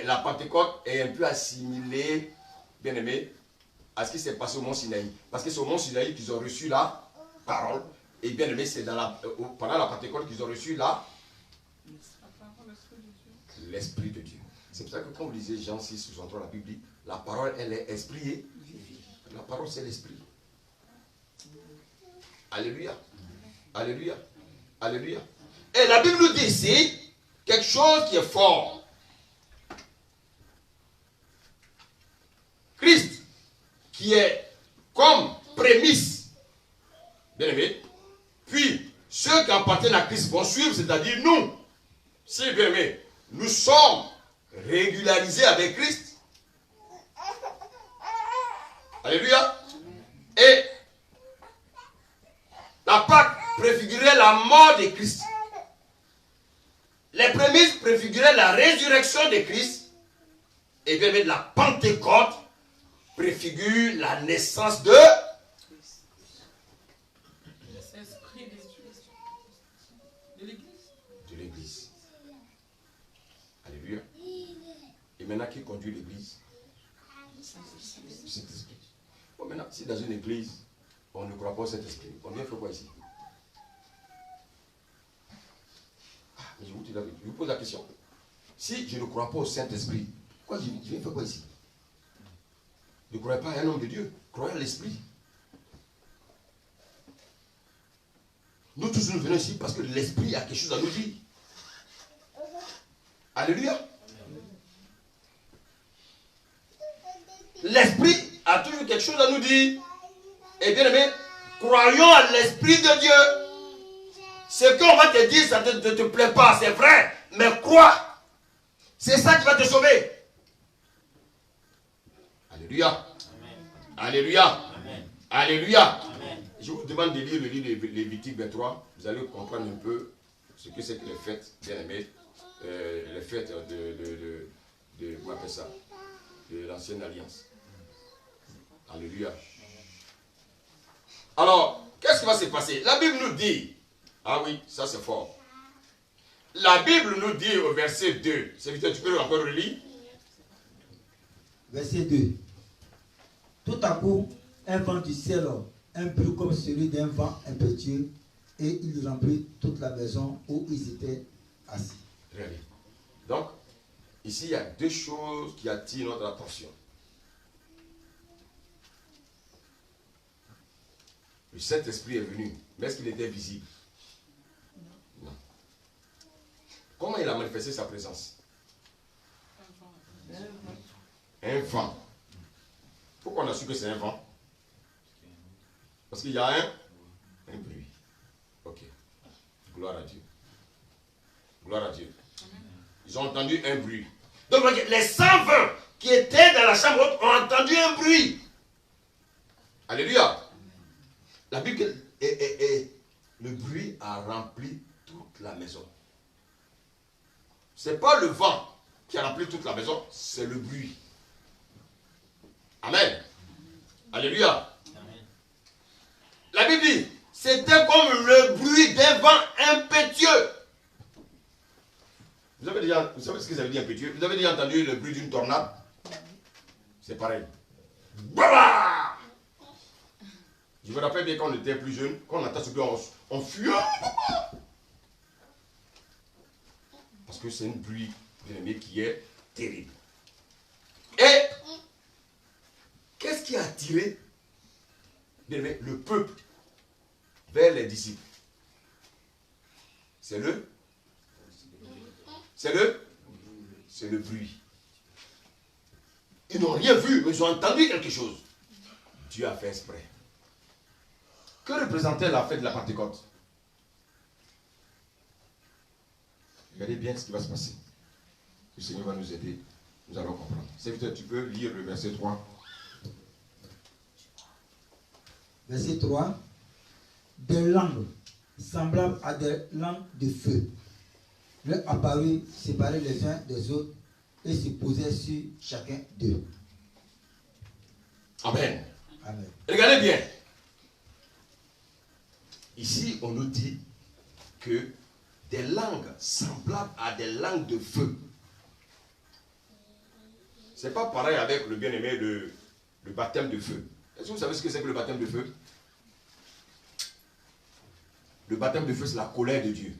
S1: la Pentecôte est un peu assimilée, bien aimé, à ce qui s'est passé au mont Sinaï. Parce que c'est au mont Sinaï qu'ils ont reçu la parole. Et bien aimé, c'est pendant la Pentecôte qu'ils ont reçu l'Esprit de Dieu. C'est pour ça que quand vous lisez Jean 6, 63, la Bible dit, la parole, elle est esprit et la parole, c'est l'esprit. Alléluia. Alléluia. Alléluia. Et la Bible nous dit ici quelque chose qui est fort. Christ, qui est comme prémisse, bien aimé, puis ceux qui appartiennent à Christ vont suivre, c'est-à-dire nous, si bien aimé, nous sommes régularisés avec Christ. Alléluia. Et la Pâque préfigurait la mort de Christ. Les prémices préfiguraient la résurrection de Christ. Et bien de la Pentecôte préfigure la naissance de l'Église. Alléluia. Et maintenant, qui conduit l'Église? Saint-Esprit. Bon, maintenant, si dans une église, on ne croit pas au Saint-Esprit, on vient faire quoi ici? Ah, mais je vous pose la question. Si je ne crois pas au Saint-Esprit, pourquoi je viens faire quoi ici? Ne croyez pas à un homme de Dieu, croyez à l'Esprit. Nous tous nous venons ici parce que l'Esprit a quelque chose à nous dire. Alléluia. L'Esprit a toujours quelque chose à nous dire. Et bien aimé, croyons à l'Esprit de Dieu. Ce qu'on va te dire, ça ne te plaît pas, c'est vrai. Mais crois. C'est ça qui va te sauver. Alléluia. Amen. Alléluia. Amen. Alléluia. Amen. Je vous demande de lire le livre de Lévitique 23. Vous allez comprendre un peu ce que c'est que les fêtes, bien aimé. Les fêtes de comment on appelle ça? De l'ancienne alliance. Alléluia. Alors, qu'est-ce qui va se passer? La Bible nous dit, ah oui, ça c'est fort. La Bible nous dit au verset 2, serviteur, tu peux encore relire?
S2: Verset 2. Tout à coup, un vent du ciel, un bruit comme celui d'un vent impétueux, et il remplit toute la maison où ils étaient assis.
S1: Très bien. Donc, ici, il y a deux choses qui attirent notre attention. Le Saint-Esprit est venu, mais est-ce qu'il était visible? Non. Comment il a manifesté sa présence? Un vent. Pourquoi on a su que c'est un vent? Parce qu'il y a un bruit. Ok. Gloire à Dieu. Gloire à Dieu. Ils ont entendu un bruit. Donc les 120 qui étaient dans la chambre haute ont entendu un bruit. Alléluia. La Bible le bruit a rempli toute la maison. Ce n'est pas le vent qui a rempli toute la maison, c'est le bruit. Amen. Alléluia. Amen. La Bible dit, c'était comme le bruit d'un vent impétueux. Vous savez ce que ça veut dire impétueux? Vous avez déjà entendu le bruit d'une tornade? C'est pareil. Voilà. Je me rappelle bien quand on était plus jeune, quand on entend ce bruit, on fuit. Parce que c'est un bruit, bien aimé, qui est terrible. Et qu'est-ce qui a attiré, bien aimé, le peuple vers les disciples? C'est le bruit. Ils n'ont rien vu, mais ils ont entendu quelque chose. Dieu a fait exprès. Que représentait la fête de la Pentecôte? Regardez bien ce qui va se passer. Le Seigneur va nous aider. Nous allons comprendre. Serviteur, tu peux lire le verset 3.
S2: Verset 3. Des langues semblables à des langues de feu leur apparurent séparées les uns des autres et se posaient sur chacun d'eux.
S1: Amen.
S2: Amen.
S1: Regardez bien. Ici, on nous dit que des langues semblables à des langues de feu. C'est pas pareil avec le bien-aimé, le baptême de feu. Est-ce que vous savez ce que c'est que le baptême de feu? Le baptême de feu, c'est la colère de Dieu.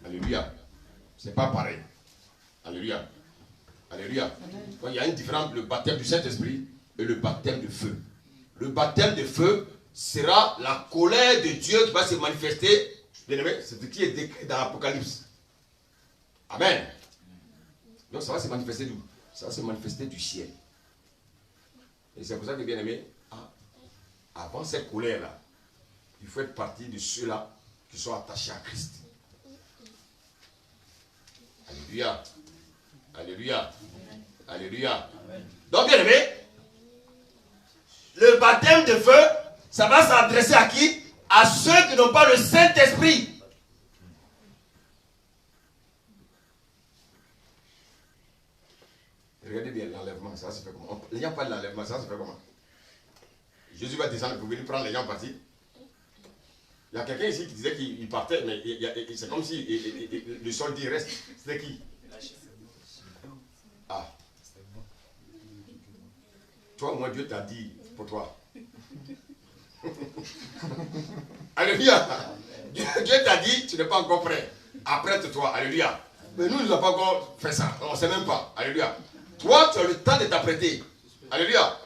S1: Alléluia. C'est pas pareil. Alléluia. Alléluia. Donc, il y a une différence entre le baptême du Saint-Esprit et le baptême de feu. Le baptême de feu sera la colère de Dieu qui va se manifester. Bien-aimé, c'est ce qui est décrit dans l'Apocalypse. Amen. Donc ça va se manifester d'où? Ça va se manifester du ciel. Et c'est pour ça que, bien-aimé, avant cette colère-là, il faut être partie de ceux-là qui sont attachés à Christ. Alléluia. Alléluia. Alléluia. Donc, bien-aimé, le baptême de feu, ça va s'adresser à qui? À ceux qui n'ont pas le Saint-Esprit. Regardez bien l'enlèvement, ça se fait comment? Il n'y a pas de l'enlèvement, ça se fait comment? Jésus va descendre pour venir prendre les gens partis. Il y a quelqu'un ici qui disait qu'il partait, mais c'est comme si le sol dit reste. C'était qui? Ah. Toi, moi, Dieu t'a dit pour toi. Alléluia. Dieu t'a dit, tu n'es pas encore prêt. Apprête-toi. Alléluia. Mais nous n'avons pas encore fait ça. On ne sait même pas. Alléluia. Toi, tu as le temps de t'apprêter. Alléluia.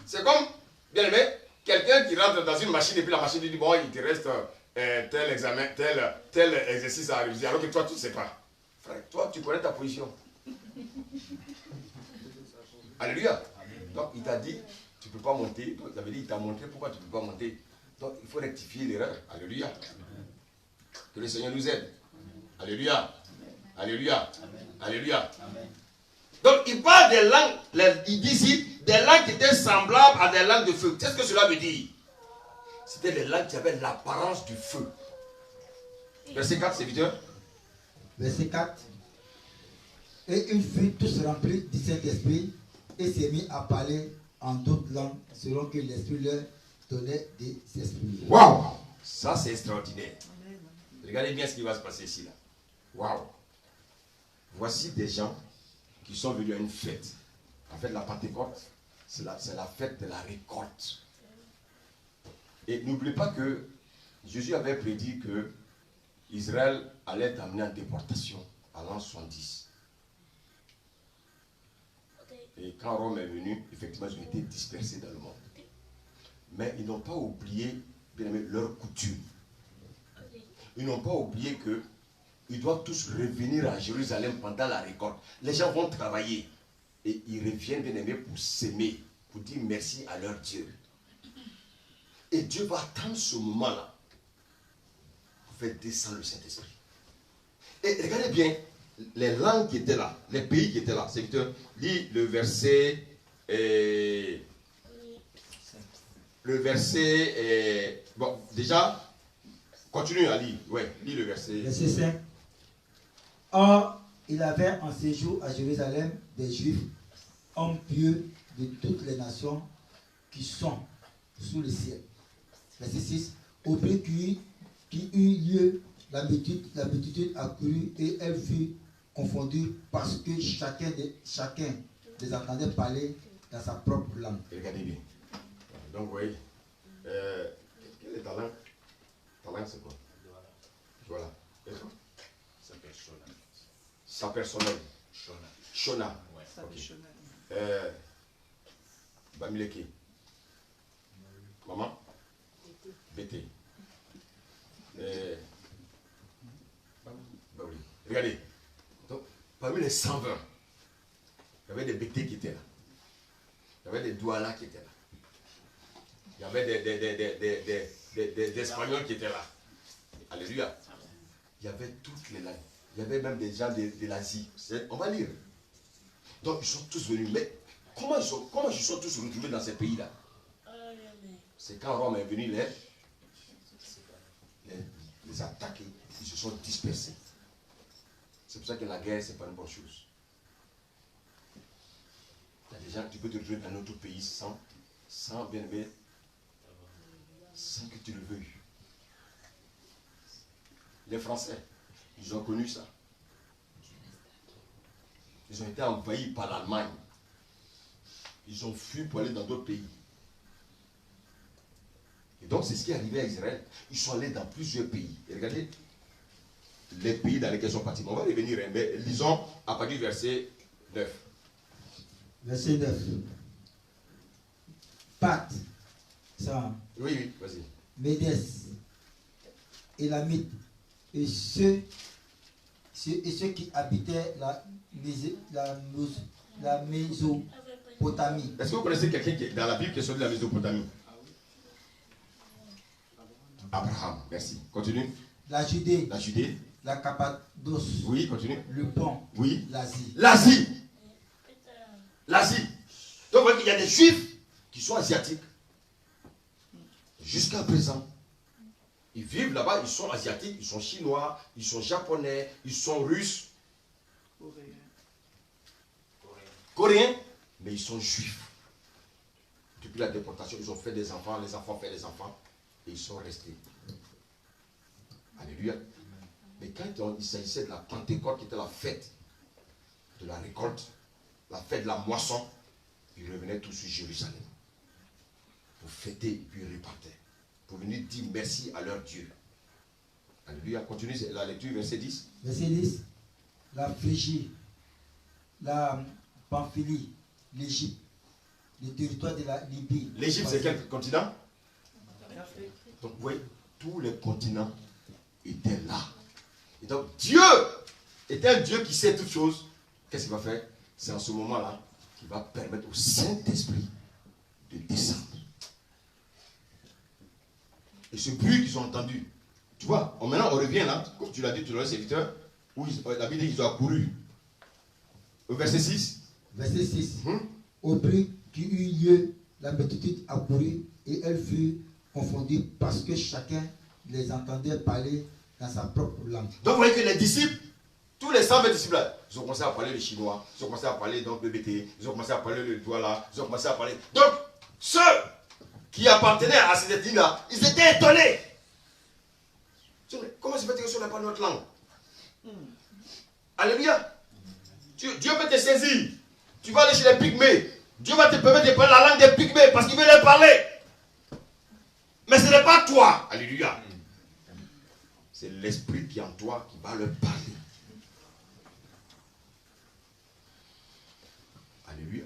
S1: C'est comme, bien aimé, quelqu'un qui rentre dans une machine et puis la machine dit, bon, il te reste tel examen, tel exercice à réviser. Alors que toi, tu ne sais pas. Frère, toi, tu connais ta position. Alléluia. Donc, il t'a dit, tu ne peux pas monter. Donc, il avait dit, il t'a montré pourquoi tu ne peux pas monter. Donc, il faut rectifier l'erreur. Alléluia. Que le Seigneur nous aide. Alléluia. Alléluia. Alléluia. Donc, il parle des langues, il dit ici, des langues qui étaient semblables à des langues de feu. Qu'est-ce que cela veut dire? C'était des langues qui avaient l'apparence du feu. Verset 4, serviteur.
S2: Verset 4. Et ils furent tous remplis du Saint-Esprit et s'est mis à parler en d'autres langues selon que l'Esprit leur donnait des esprits.
S1: Waouh! Ça, c'est extraordinaire. Regardez bien ce qui va se passer ici. Là. Waouh! Voici des gens qui sont venus à une fête. En fait, la Pentecôte, c'est la fête de la récolte. Et n'oubliez pas que Jésus avait prédit que Israël allait être amené en déportation à l'an 70. Et quand Rome est venu, effectivement, ils ont été dispersés dans le monde. Mais ils n'ont pas oublié, bien aimé, leurs coutumes. Ils n'ont pas oublié qu'ils doivent tous revenir à Jérusalem pendant la récolte. Les gens vont travailler et ils reviennent, bien aimé, pour s'aimer, pour dire merci à leur Dieu. Et Dieu va attendre ce moment-là pour faire descendre le Saint-Esprit. Et regardez bien les langues qui étaient là, les pays qui étaient là. Serviteur, lis le verset. Bon, déjà, continue à lire. Ouais, lis le verset.
S2: Verset 5. Or, il avait en séjour à Jérusalem des Juifs, hommes pieux de toutes les nations qui sont sous le ciel. Verset 6. Au prix qui eut lieu, la multitude accourut et elle fut confondue parce que chacun les entendait parler dans sa propre langue.
S1: Regardez bien. Donc, vous voyez, quelle est ta langue? Ta langue, c'est quoi? Voilà.
S4: Ça personnel.
S1: Sa personnelle. Shona.
S3: Ça
S1: Ok.
S3: fait Chanel.
S1: Bamileke. Maman? Bété. Bah oui. Regardez. Donc, parmi les 120, il y avait des Bété qui étaient là. Il y avait des Douala qui étaient là. Il y avait des Espagnols qui étaient là. Alléluia. Il y avait toutes les langues. Il y avait même des gens de l'Asie. On va lire. Donc, ils sont tous venus. Mais comment ils sont tous retrouvés dans ces pays-là? C'est quand Rome est venu les attaquer. Ils se sont dispersés. C'est pour ça que la guerre, ce n'est pas une bonne chose. Il y a des gens, tu peux te retrouver dans un autre pays sans bien aimé, sans que tu le veuilles. Les Français, ils ont connu ça. Ils ont été envahis par l'Allemagne. Ils ont fui pour aller dans d'autres pays. Et donc, c'est ce qui est arrivé à Israël. Ils sont allés dans plusieurs pays. Et regardez les pays dans lesquels ils sont partis. On va revenir, mais lisons à partir du verset 9.
S2: Verset 9. Pâte, ça,
S1: Oui, vas-y.
S2: Médès, Élamites, et ceux qui habitaient la Mésopotamie.
S1: Est-ce que vous connaissez quelqu'un qui est dans la Bible qui est sorti de la Mésopotamie? Abraham, merci. Continue.
S2: La Judée,
S1: La Judée.
S2: la Cappadoce,
S1: Oui, continue.
S2: le Pont,
S1: Oui.
S2: l'Asie.
S1: L'Asie. L'Asie. Donc, vous voyez qu'il y a des Juifs qui sont asiatiques. Jusqu'à présent. Ils vivent là-bas, ils sont asiatiques, ils sont chinois, ils sont japonais, ils sont russes, coréens, mais ils sont juifs. Depuis la déportation, ils ont fait des enfants, les enfants ont fait des enfants, et ils sont restés. Alléluia. Mais quand il s'agissait de la Pentecôte, qui était la fête de la récolte, la fête de la moisson, ils revenaient tous sur Jérusalem pour fêter et puis ils repartaient. Pour venir dire merci à leur Dieu. Alléluia. Continue la lecture, verset 10.
S2: Verset 10. La Phrygie, la Pamphylie, l'Égypte, le territoire de la Libye.
S1: L'Égypte, c'est quel continent?
S3: L'Afrique.
S1: Donc, vous voyez, tous les continents étaient là. Et donc, Dieu est un Dieu qui sait toutes choses. Qu'est-ce qu'il va faire? C'est en ce moment-là qu'il va permettre au Saint-Esprit de descendre. Et ce bruit qu'ils ont entendu, tu vois, maintenant on revient là, comme tu l'as dit tout à l'heure, serviteur, où la Bible dit qu'ils ont accouru. Au verset 6.
S2: Verset 6. Au bruit qui eut lieu, la multitude accourut et elle fut confondue parce que chacun les entendait parler dans sa propre langue.
S1: Donc vous voyez que les disciples, tous les 120 disciples là, ils ont commencé à parler le chinois, ils ont commencé à parler donc le BT, ils ont commencé à parler le doigt là, ils ont commencé à parler. Donc, ceux qui appartenaient à cette ethnie là, ils étaient étonnés. Comment se fait-il que on n'a pas notre langue? Alléluia. Dieu peut te saisir. Tu vas aller chez les pygmées. Dieu va te permettre de parler la langue des pygmées parce qu'il veut les parler. Mais ce n'est pas toi. Alléluia. C'est l'esprit qui est en toi qui va leur parler. Alléluia.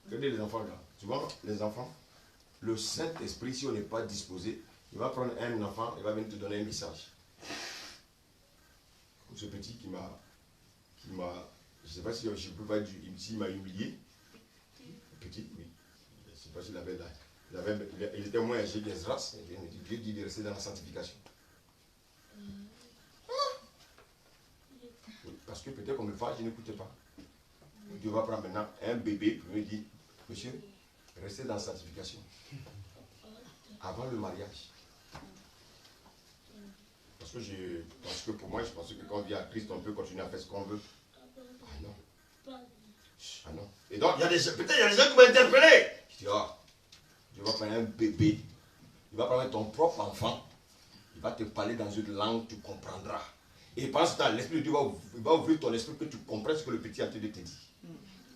S1: Regardez les enfants là. Tu vois, les enfants, le Saint-Esprit, si on n'est pas disposé, il va prendre un enfant, il va venir te donner un message. Comme ce petit qui m'a, je ne sais pas si je peux pas dire, s'il m'a humilié. Petit, oui. Je ne sais pas s'il avait là. Il était moins âgé d'Esdras. Dieu dit de rester dans la sanctification. Oui, parce que peut-être qu'on me fâche, je n'écoutais pas. Dieu va prendre maintenant un bébé pour me dire, monsieur, restez dans la sanctification. Avant le mariage. Parce que pour moi, je pense que quand on vient à Christ, on peut continuer à faire ce qu'on veut. Ah non. Ah non. Et donc, peut-être il y a des gens qui vont interpeller. Je dis, ah, Dieu va prendre un bébé. Il va prendre ton propre enfant. Il va te parler dans une langue, tu comprendras. Et pendant ce temps, l'Esprit de Dieu va ouvrir ton esprit que tu comprennes ce que le petit a te dit.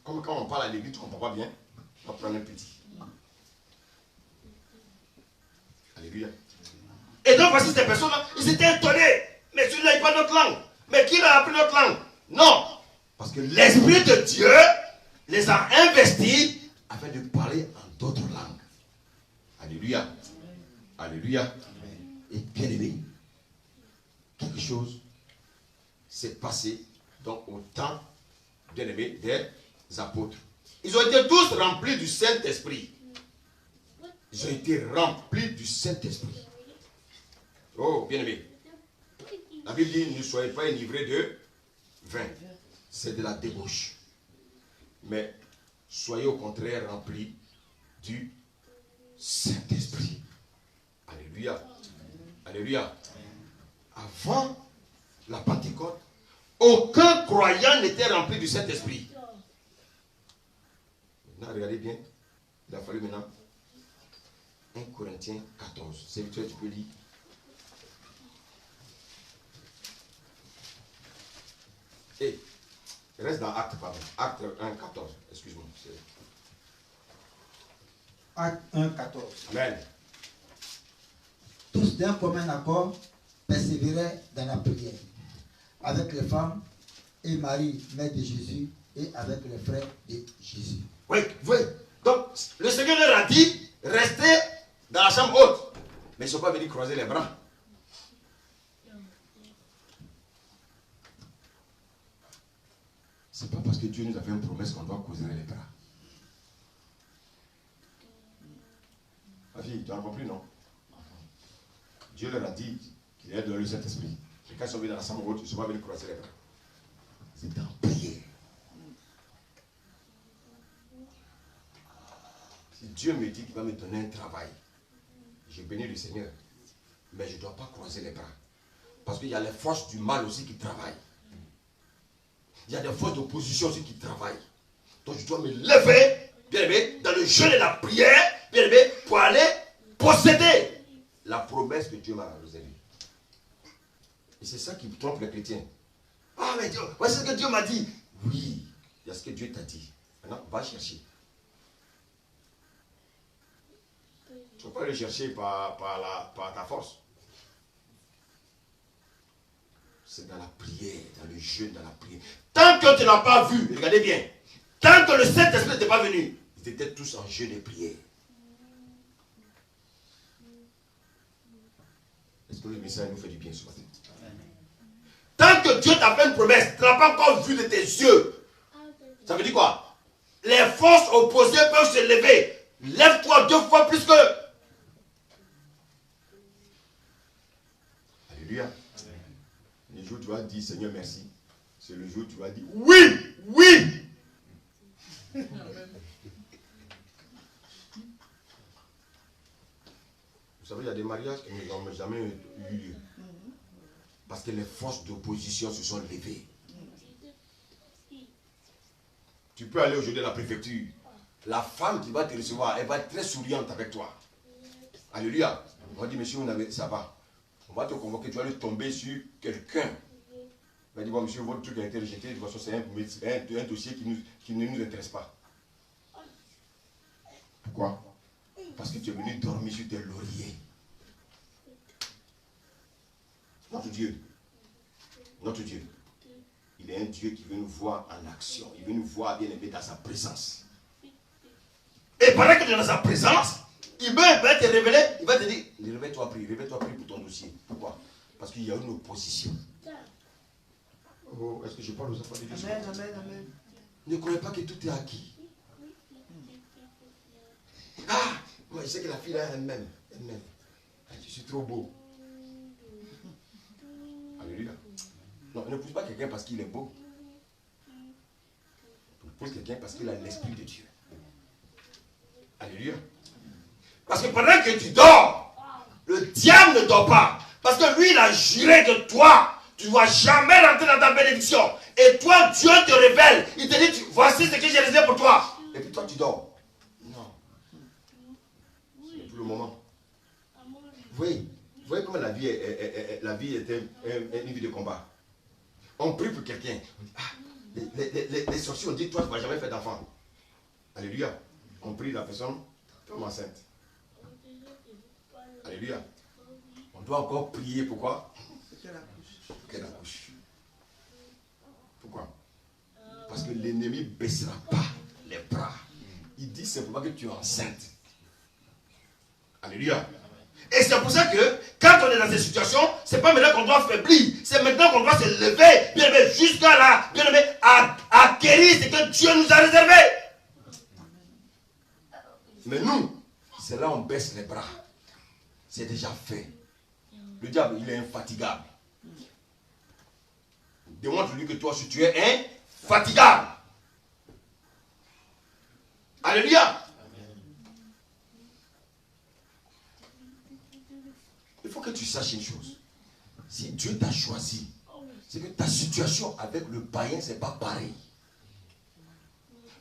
S1: Comme quand on parle à l'église, tu ne comprends pas bien. Tu vas prendre un petit. Alléluia. Et donc, voici ces personnes-là, ils étaient étonnés. Mais celui-là, il parle notre langue. Mais qui a appris notre langue? Non. Parce que l'Esprit de Dieu les a investis afin de parler en d'autres langues. Alléluia. Alléluia. Et bien aimé, quelque chose s'est passé donc au temps, bien aimé, des apôtres. Ils ont été tous remplis du Saint-Esprit. Ils ont été remplis du Saint-Esprit. Oh, bien aimé. La Bible dit, ne soyez pas enivrés de vin. C'est de la débauche. Mais soyez au contraire remplis du Saint-Esprit. Alléluia. Alléluia. Avant la Pentecôte, aucun croyant n'était rempli du Saint-Esprit. Maintenant, regardez bien. Il a fallu maintenant 1 Corinthiens 14. C'est victoire, tu peux lire. Et reste dans Acte, pardon. Acte 1, 14. Excuse-moi.
S2: Acte 1, 14.
S1: Amen.
S2: Tous d'un commun accord persévéraient dans la prière, avec les femmes et Marie, mère de Jésus, et avec les frères de Jésus.
S1: Oui, oui. Donc, le Seigneur leur a dit, restez dans la chambre haute. Mais ils ne sont pas venus croiser les bras. C'est pas parce que Dieu nous a fait une promesse qu'on doit croiser les bras. Ma fille, tu as compris, non? Dieu leur a dit qu'il est dans le Saint-Esprit. Et quand ils sont venus dans la chambre haute, ils ne sont pas venus croiser les bras. C'est en prière. Si Dieu me dit qu'il va me donner un travail, je bénis le Seigneur. Mais je ne dois pas croiser les bras. Parce qu'il y a les forces du mal aussi qui travaillent. Il y a des forces d'opposition aussi qui travaillent. Donc je dois me lever, bien aimé, dans le jeûne et la prière, bien aimé, pour aller posséder la promesse que Dieu m'a réservée. Et c'est ça qui trompe les chrétiens. Ah, mais Dieu, voici ce que Dieu m'a dit. Oui, il y a ce que Dieu t'a dit. Maintenant, va chercher. Tu ne peux pas le chercher par ta force. C'est dans la prière, dans le jeûne, dans la prière. Tant que tu n'as pas vu, regardez bien, tant que le Saint-Esprit n'était pas venu, ils étaient tous en jeûne et prière. Est-ce que le message nous fait du bien ce matin? Tant que Dieu t'a fait une promesse, tu n'as pas encore vu de tes yeux. Ça veut dire quoi? Les forces opposées peuvent se lever. Lève-toi 2 fois plus que. Alléluia. Le jour où tu vas dire Seigneur merci, c'est le jour où tu vas dire oui, oui. Vous savez, il y a des mariages qui n'ont jamais eu lieu. Parce que les forces d'opposition se sont levées. Tu peux aller aujourd'hui à la préfecture. La femme qui va te recevoir, elle va être très souriante avec toi. Alléluia. On va dire, monsieur, ça va. On va te convoquer, tu vas aller tomber sur quelqu'un. On va dire, bon, monsieur, votre truc a été rejeté. De toute façon, c'est un dossier qui ne nous intéresse pas. Pourquoi? Parce que tu es venu dormir sur tes lauriers. Notre Dieu, il est un Dieu qui veut nous voir en action. Il veut nous voir bien aimé dans sa présence. Et pendant que tu es dans sa présence, il va te révéler, il va te dire, réveille-toi, prie pour ton dossier. Pourquoi? Parce qu'il y a une opposition. Oh, est-ce que je parle aux enfants de Dieu?
S3: Amen, amen, amen.
S1: Ne croyez pas que tout est acquis. Ah, moi je sais que la fille là, elle m'aime. Je suis trop beau. Alléluia. Non, ne pousse pas quelqu'un parce qu'il est beau. Pousse quelqu'un parce qu'il a l'esprit de Dieu. Alléluia. Parce que pendant que tu dors, le diable ne dort pas. Parce que lui, il a juré que toi, tu ne vas jamais rentrer dans ta bénédiction. Et toi, Dieu te révèle. Il te dit, voici ce que j'ai réservé pour toi. Et puis toi, tu dors. Non. C'est pour le moment. Vous voyez comment la vie est une vie de combat. On prie pour quelqu'un. Les sorciers ont dit, toi, tu ne vas jamais faire d'enfant. Alléluia. On prie la personne, tombe enceinte. Alléluia. On doit encore prier, pourquoi? Qu'elle accouche. Pourquoi? Parce que l'ennemi ne baissera pas les bras. Il dit simplement que tu es enceinte. Alléluia. Et c'est pour ça que quand on est dans cette situation, c'est pas maintenant qu'on doit faiblir, c'est maintenant qu'on doit se lever, bien aimé, jusqu'à là, bien aimé, à acquérir ce que Dieu nous a réservé. Mais nous, c'est là où on baisse les bras. C'est déjà fait. Le diable, il est infatigable. Démontre-lui que toi, si tu es infatigable. Alléluia. Il faut que tu saches une chose. Si Dieu t'a choisi, c'est que ta situation avec le païen, c'est pas pareil.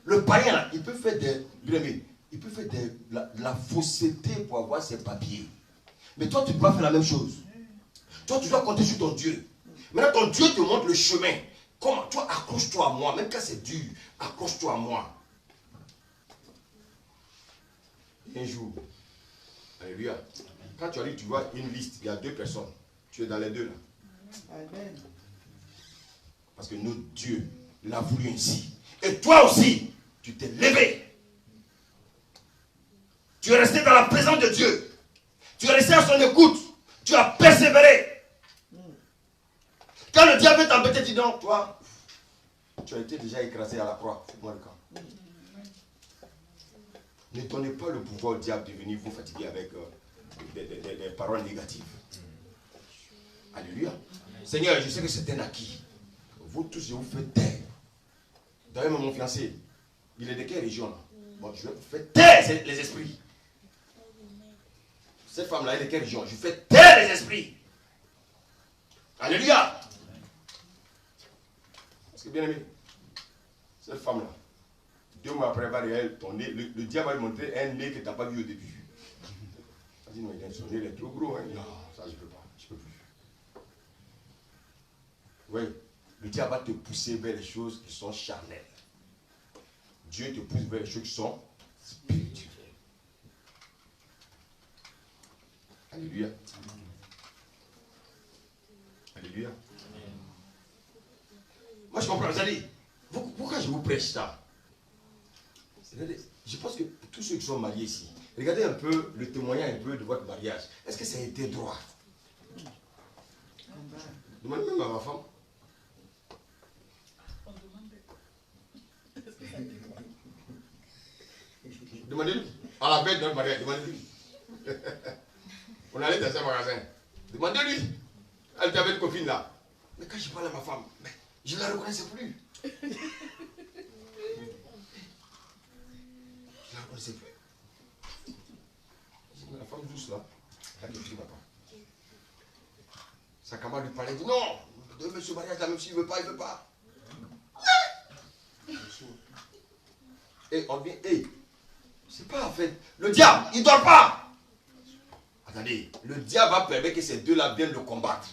S1: Le païen, là, il peut faire de la fausseté pour avoir ses papiers. Mais toi, tu dois faire la même chose. Toi, tu dois compter sur ton Dieu. Maintenant, ton Dieu te montre le chemin. Comment? Toi, accroche-toi à moi. Même quand c'est dur, accroche-toi à moi. Un jour, alléluia. Quand tu arrives, tu vois une liste, il y a 2 personnes. Tu es dans les 2 là.
S3: Amen.
S1: Parce que notre Dieu l'a voulu ainsi. Et toi aussi, tu t'es levé. Tu es resté dans la présence de Dieu. Tu es resté à son écoute. Tu as persévéré. Quand le diable veut t'embêter, dis non, toi, tu as été déjà écrasé à la croix. Fais-moi le camp. Ne donnez pas le pouvoir au diable de venir vous fatiguer avec des paroles négatives. Alléluia. Seigneur, je sais que c'est un acquis. Vous tous, je vous fais taire. D'ailleurs, mon fiancé, il est de quelle région là? Bon, je vais vous faire taire les esprits. Cette femme-là, elle est de quelle région? Je fais taire les esprits. Alléluia. Parce que bien aimé, cette femme-là, 2 mois après, ton nez, le diable va lui montrer un nez que tu n'as pas vu au début. Elle dit non, son nez est trop gros. Hein. Non, ça je ne peux pas. Je ne peux plus. Oui, le diable va te pousser vers les choses qui sont charnelles. Dieu te pousse vers les choses qui sont spirituelles. Alléluia. Alléluia. Moi, je comprends. Vous allez, pourquoi je vous prêche ça? Je pense que tous ceux qui sont mariés ici, regardez un peu le témoignage un peu de votre mariage. Est-ce que ça a été droit? Demandez même à ma femme. Demandez-lui. À la veille de notre mariage, demandez-lui. On allait dans un magasin. Demandez-lui. Elle était avec une copine là. Mais quand je parle à ma femme, mais je ne la reconnaissais plus. Je ne la reconnaissais plus. La femme douce là, elle ne filme pas. Sa camarade lui parlait, dit non, de monsieur mariage là, même s'il ne veut pas, il ne veut pas. Et on vient, c'est pas en fait. Le diable, il ne dort pas. Attendez, le diable va permettre que ces deux-là viennent le combattre.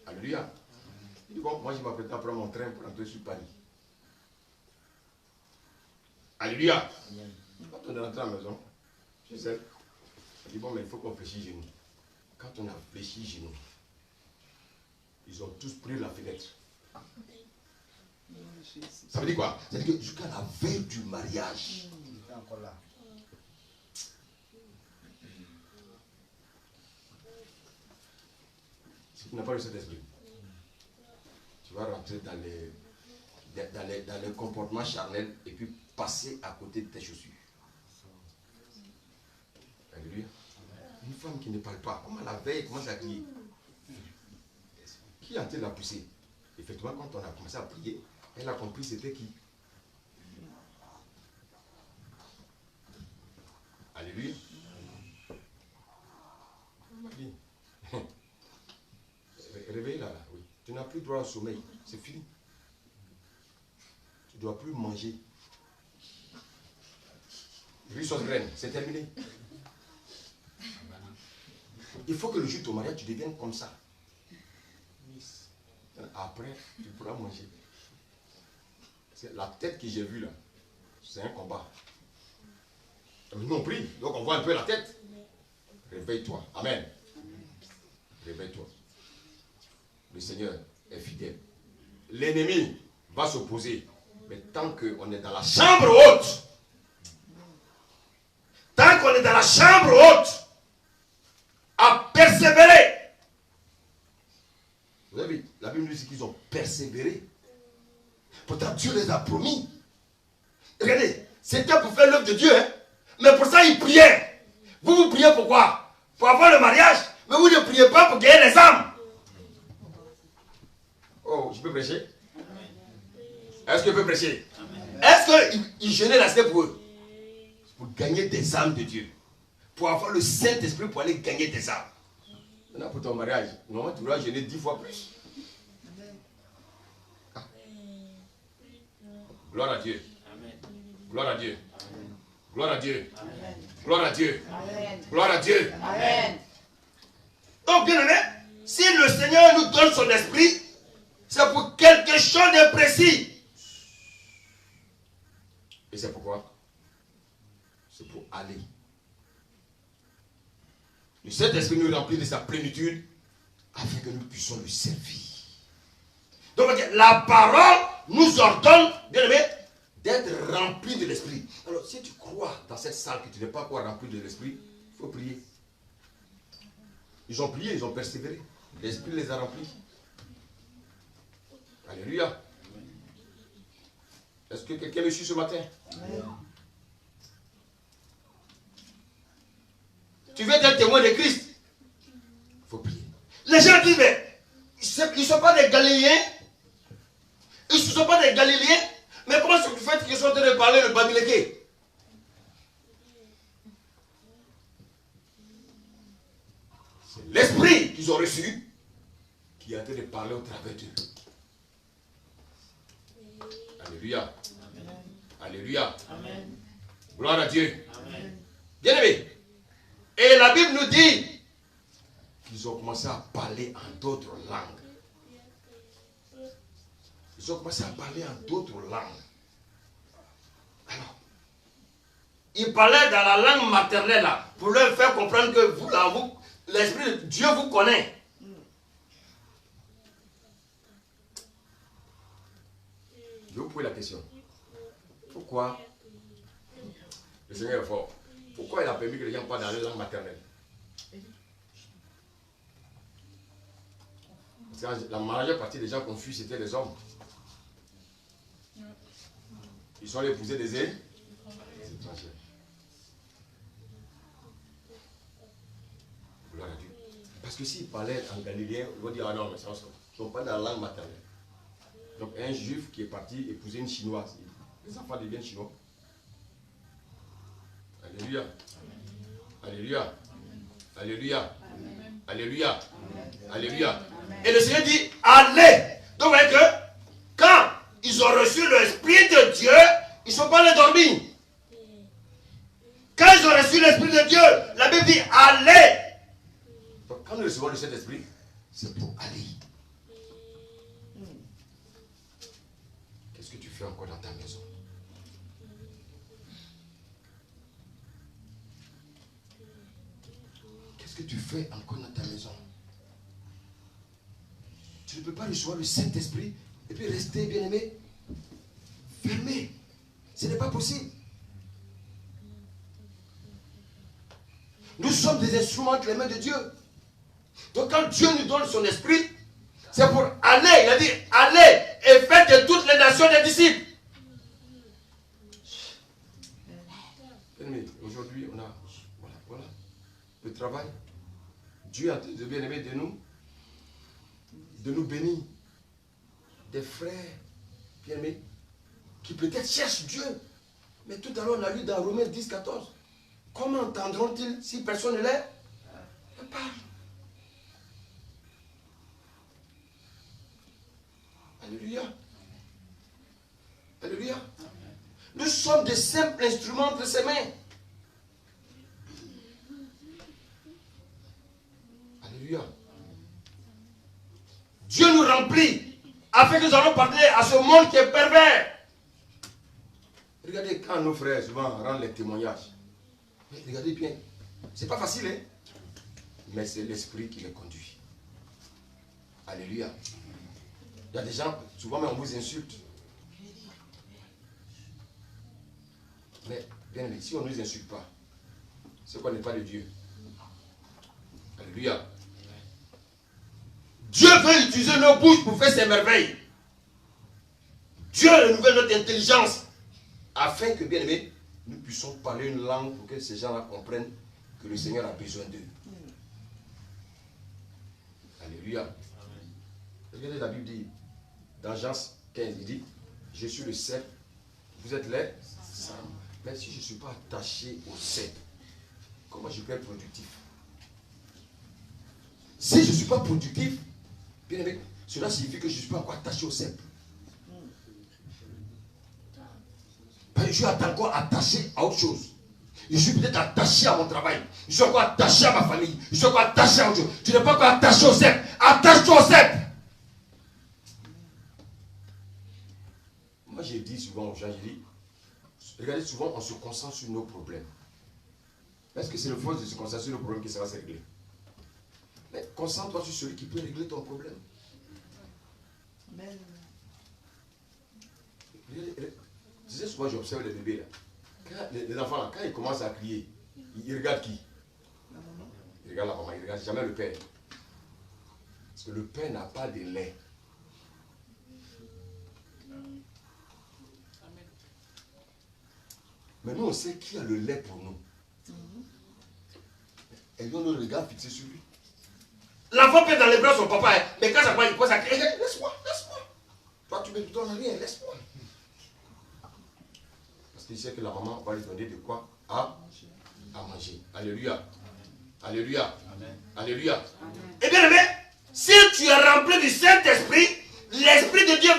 S1: Alléluia. Il dit bon, moi je m'apprête à prendre mon train pour entrer sur Paris. Alléluia. Quand on est rentré à la maison, je sais, il dit bon, mais il faut qu'on fléchisse genoux. Quand on a fléchi genoux, ils ont tous pris la fenêtre. Ça veut dire quoi? Ça veut dire que jusqu'à la veille du mariage,
S2: C'est encore là.
S1: si tu n'as pas le Saint-Esprit, tu vas rentrer dans les comportements charnels et puis passer à côté de tes chaussures. Alléluia. Une femme qui ne parle pas, comment la veille commence à crier? Qui a-t-il la poussée? Effectivement, quand on a commencé à prier, elle a compris c'était qui. Alléluia. Réveille-la, là, oui. Tu n'as plus droit au sommeil, c'est fini. Tu ne dois plus manger. Riz sauce graine, c'est terminé. Il faut que le jour de ton mariage, tu deviennes comme ça. Après, tu pourras manger. La tête que j'ai vue là, c'est un combat. Nous on prie, donc on voit un peu la tête. Réveille-toi. Amen. Réveille-toi. Le Seigneur est fidèle. L'ennemi va s'opposer. Mais tant qu'on est dans la chambre haute, tant qu'on est dans la chambre haute, à persévérer. Vous avez vu, la Bible nous dit qu'ils ont persévéré. Pourtant, Dieu les a promis. Regardez, c'était pour faire l'œuvre de Dieu. Hein? Mais pour ça, ils priaient. Vous priez pourquoi? Pour avoir le mariage. Mais vous ne priez pas pour gagner les âmes. Oh, je peux prêcher? Est-ce que je peux prêcher? Est-ce qu'ils jeûnaient la semaine pour eux? Pour gagner des âmes de Dieu. Pour avoir le Saint-Esprit pour aller gagner des âmes. Maintenant, pour ton mariage, normalement, tu dois jeûner 10 fois plus. Ah. Gloire à Dieu. Gloire à Dieu. Gloire à Dieu. Gloire à Dieu. Gloire à Dieu. Donc, bien aimé, si le Seigneur nous donne son esprit, c'est pour quelque chose de précis. Et c'est pourquoi? C'est pour aller. Le Saint-Esprit nous remplit de sa plénitude afin que nous puissions le servir. Donc, la parole nous ordonne, bien aimé, d'être rempli de l'esprit. Alors, si tu crois dans cette salle que tu n'es pas encore rempli de l'esprit, il faut prier. Ils ont prié, ils ont persévéré. L'esprit les a remplis. Alléluia. Est-ce que quelqu'un me suit ce matin? Amen. Tu veux être témoin de Christ? Il faut prier. Les gens disent, mais ils ne sont pas des Galiléens. Ils ne sont pas des Galiléens. Mais comment est-ce que tu fais qu'ils sont en train de parler le Babileke? C'est l'esprit qu'ils ont reçu qui est en train de parler au travers d'eux. Alléluia. Amen. Alléluia. Amen. Gloire à Dieu. Bien aimé. Et la Bible nous dit qu'ils ont commencé à parler en d'autres langues. Ils ont commencé à parler en d'autres langues. Alors, ils parlaient dans la langue maternelle là, pour leur faire comprendre que vous, là, l'Esprit de Dieu vous connaît.
S5: Je vais vous poser la question. Pourquoi le Seigneur est fort? Pourquoi il a permis que les gens parlent dans leur langue maternelle? Parce que la majeure partie des gens confus, c'était les hommes. Ils sont allés épouser des étrangers. Gloire à Dieu. Parce que s'ils parlaient en galiléen, ils vont dire, ah non, mais ça, ils ne sont pas dans la langue maternelle. Donc un juif qui est parti épouser une chinoise, les enfants deviennent chinois. Alléluia. Alléluia. Alléluia. Alléluia. Alléluia. Et le Seigneur dit, allez. Donc vous voyez que quand ils ont reçu l'Esprit de Dieu, ils ne sont pas allés dormir. Quand ils ont reçu l'Esprit de Dieu, la Bible dit, allez. Donc quand nous recevons le Saint-Esprit, c'est pour aller. Qu'est-ce que tu fais encore dans ta maison? Qu'est-ce que tu fais encore dans ta maison? Tu ne peux pas recevoir le Saint-Esprit et puis rester, bien-aimé, fermé. Ce n'est pas possible. Nous sommes des instruments entre les mains de Dieu. Donc quand Dieu nous donne son esprit, c'est pour aller. Il a dit, allez et faites de toutes les nations des disciples. Bien-aimé, aujourd'hui, on a, voilà, le travail. Dieu a de bien-aimé de nous bénir. Des frères bien-aimés qui peut-être cherchent Dieu. Mais tout à l'heure, on a lu dans Romains 10, 14. Comment entendront-ils si personne ne les parle? Alléluia. Alléluia. Nous sommes des simples instruments entre ses mains. Alléluia. Dieu nous remplit afin que nous allons parler à ce monde qui est pervers. Regardez quand nos frères souvent rendent les témoignages. Mais regardez bien, c'est pas facile, hein? Mais c'est l'esprit qui les conduit. Alléluia. Il y a des gens, souvent même on vous insulte. Mais bien aimé, si on ne nous insulte pas, c'est qu'on n'est pas de Dieu. Alléluia. Dieu veut utiliser nos bouches pour faire ses merveilles. Dieu renouvelle notre intelligence afin que, bien aimé, nous puissions parler une langue pour que ces gens-là comprennent que le Seigneur a besoin d'eux. Alléluia. Regardez, la Bible dit, dans Jean 15, il dit, je suis le cep, vous êtes les cendres. Mais si je ne suis pas attaché au cep, comment je peux être productif? Si je ne suis pas productif, bien aimé, cela signifie que je ne suis pas encore attaché au cep. Je suis encore attaché à autre chose. Je suis peut-être attaché à mon travail. Je suis encore attaché à ma famille. Je suis encore attaché à autre chose. Tu n'es pas encore attaché au cep. Attache-toi au cep. Moi, j'ai dit souvent aux gens, j'ai dit, regardez, souvent, on se concentre sur nos problèmes. Est-ce que c'est le force de se concentrer sur nos problèmes que ça va se régler? Mais concentre-toi sur celui qui peut régler ton problème.
S3: Amen.
S5: Tu sais, souvent, j'observe les bébés, là. Quand, les enfants, là, quand ils commencent à crier, ils regardent qui?
S3: La maman.
S5: Ils regardent la maman, ils ne regardent jamais le père. Parce que le père n'a pas de lait. Mais nous, on sait qui a le lait pour nous. Et nous, nos regards fixés sur lui. L'enfant peut être dans les bras de son papa, hein, mais quand ça prend, il pose à crier, laisse-moi, laisse-moi. Toi, tu ne me donnes rien, laisse-moi. Parce qu'il sait que la maman va lui donner de quoi à manger. Alléluia. Alléluia. Amen. Alléluia. Amen. Et bien aimé, si tu es rempli du Saint-Esprit, l'Esprit de Dieu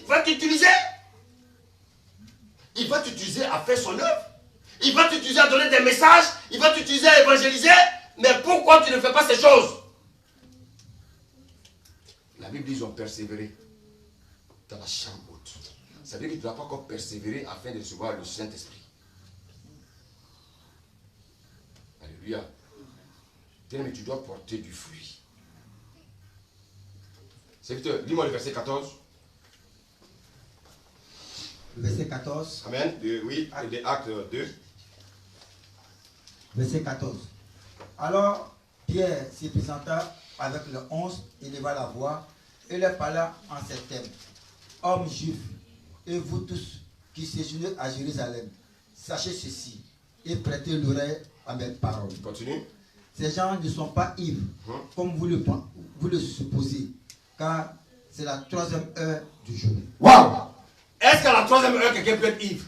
S5: va t'utiliser. Il va t'utiliser à faire son œuvre. Il va t'utiliser à donner des messages. Il va t'utiliser à évangéliser. Mais pourquoi tu ne fais pas ces choses? La Bible dit qu'ils ont persévéré dans la chambre haute. Ça veut dire que tu ne dois pas encore persévérer afin de recevoir le Saint-Esprit. Alléluia. Mais tu dois porter du fruit. Serviteur, lis-moi le verset 14.
S2: verset 14.
S5: Amen. Oui, des Actes 2.
S2: Verset 14. Alors Pierre s'y présenta avec les 11, éleva la voix et leur parla en ces termes. Hommes juifs, et vous tous qui séjournez à Jérusalem, sachez ceci et prêtez l'oreille à mes paroles.
S5: Continue.
S2: Ces gens ne sont pas ivres, comme vous le supposez, car c'est la 3e heure du jour.
S5: Waouh! Est-ce qu'à la 3e heure, quelqu'un peut être ivre?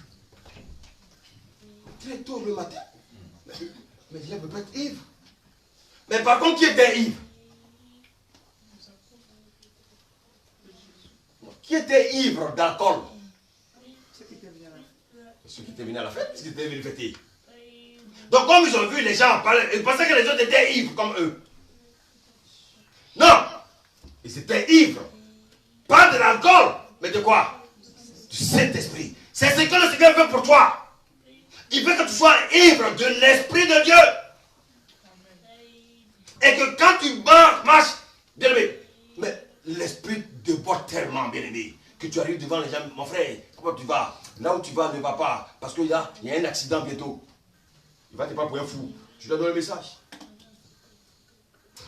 S5: Très tôt le matin. Mais il ne peut pas être ivre. Mais par contre, qui était ivre? Qui était ivre d'alcool? Ceux qui étaient venus à la fête, ceux qui étaient venus fêter. Donc comme ils ont vu les gens parler, ils pensaient que les autres étaient ivres comme eux. Non! Ils étaient ivres. Pas de l'alcool, mais de quoi? Du Saint-Esprit. C'est ce que le Seigneur veut pour toi. Il veut que tu sois ivre de l'Esprit de Dieu. Et que quand tu marches, bien aimé, mais l'Esprit déborde tellement, bien aimé, que tu arrives devant les gens, mon frère, comment tu vas? Là où tu vas ne va pas, parce qu'il y a un accident bientôt. Il va te prendre pour un fou. Tu dois donner le message.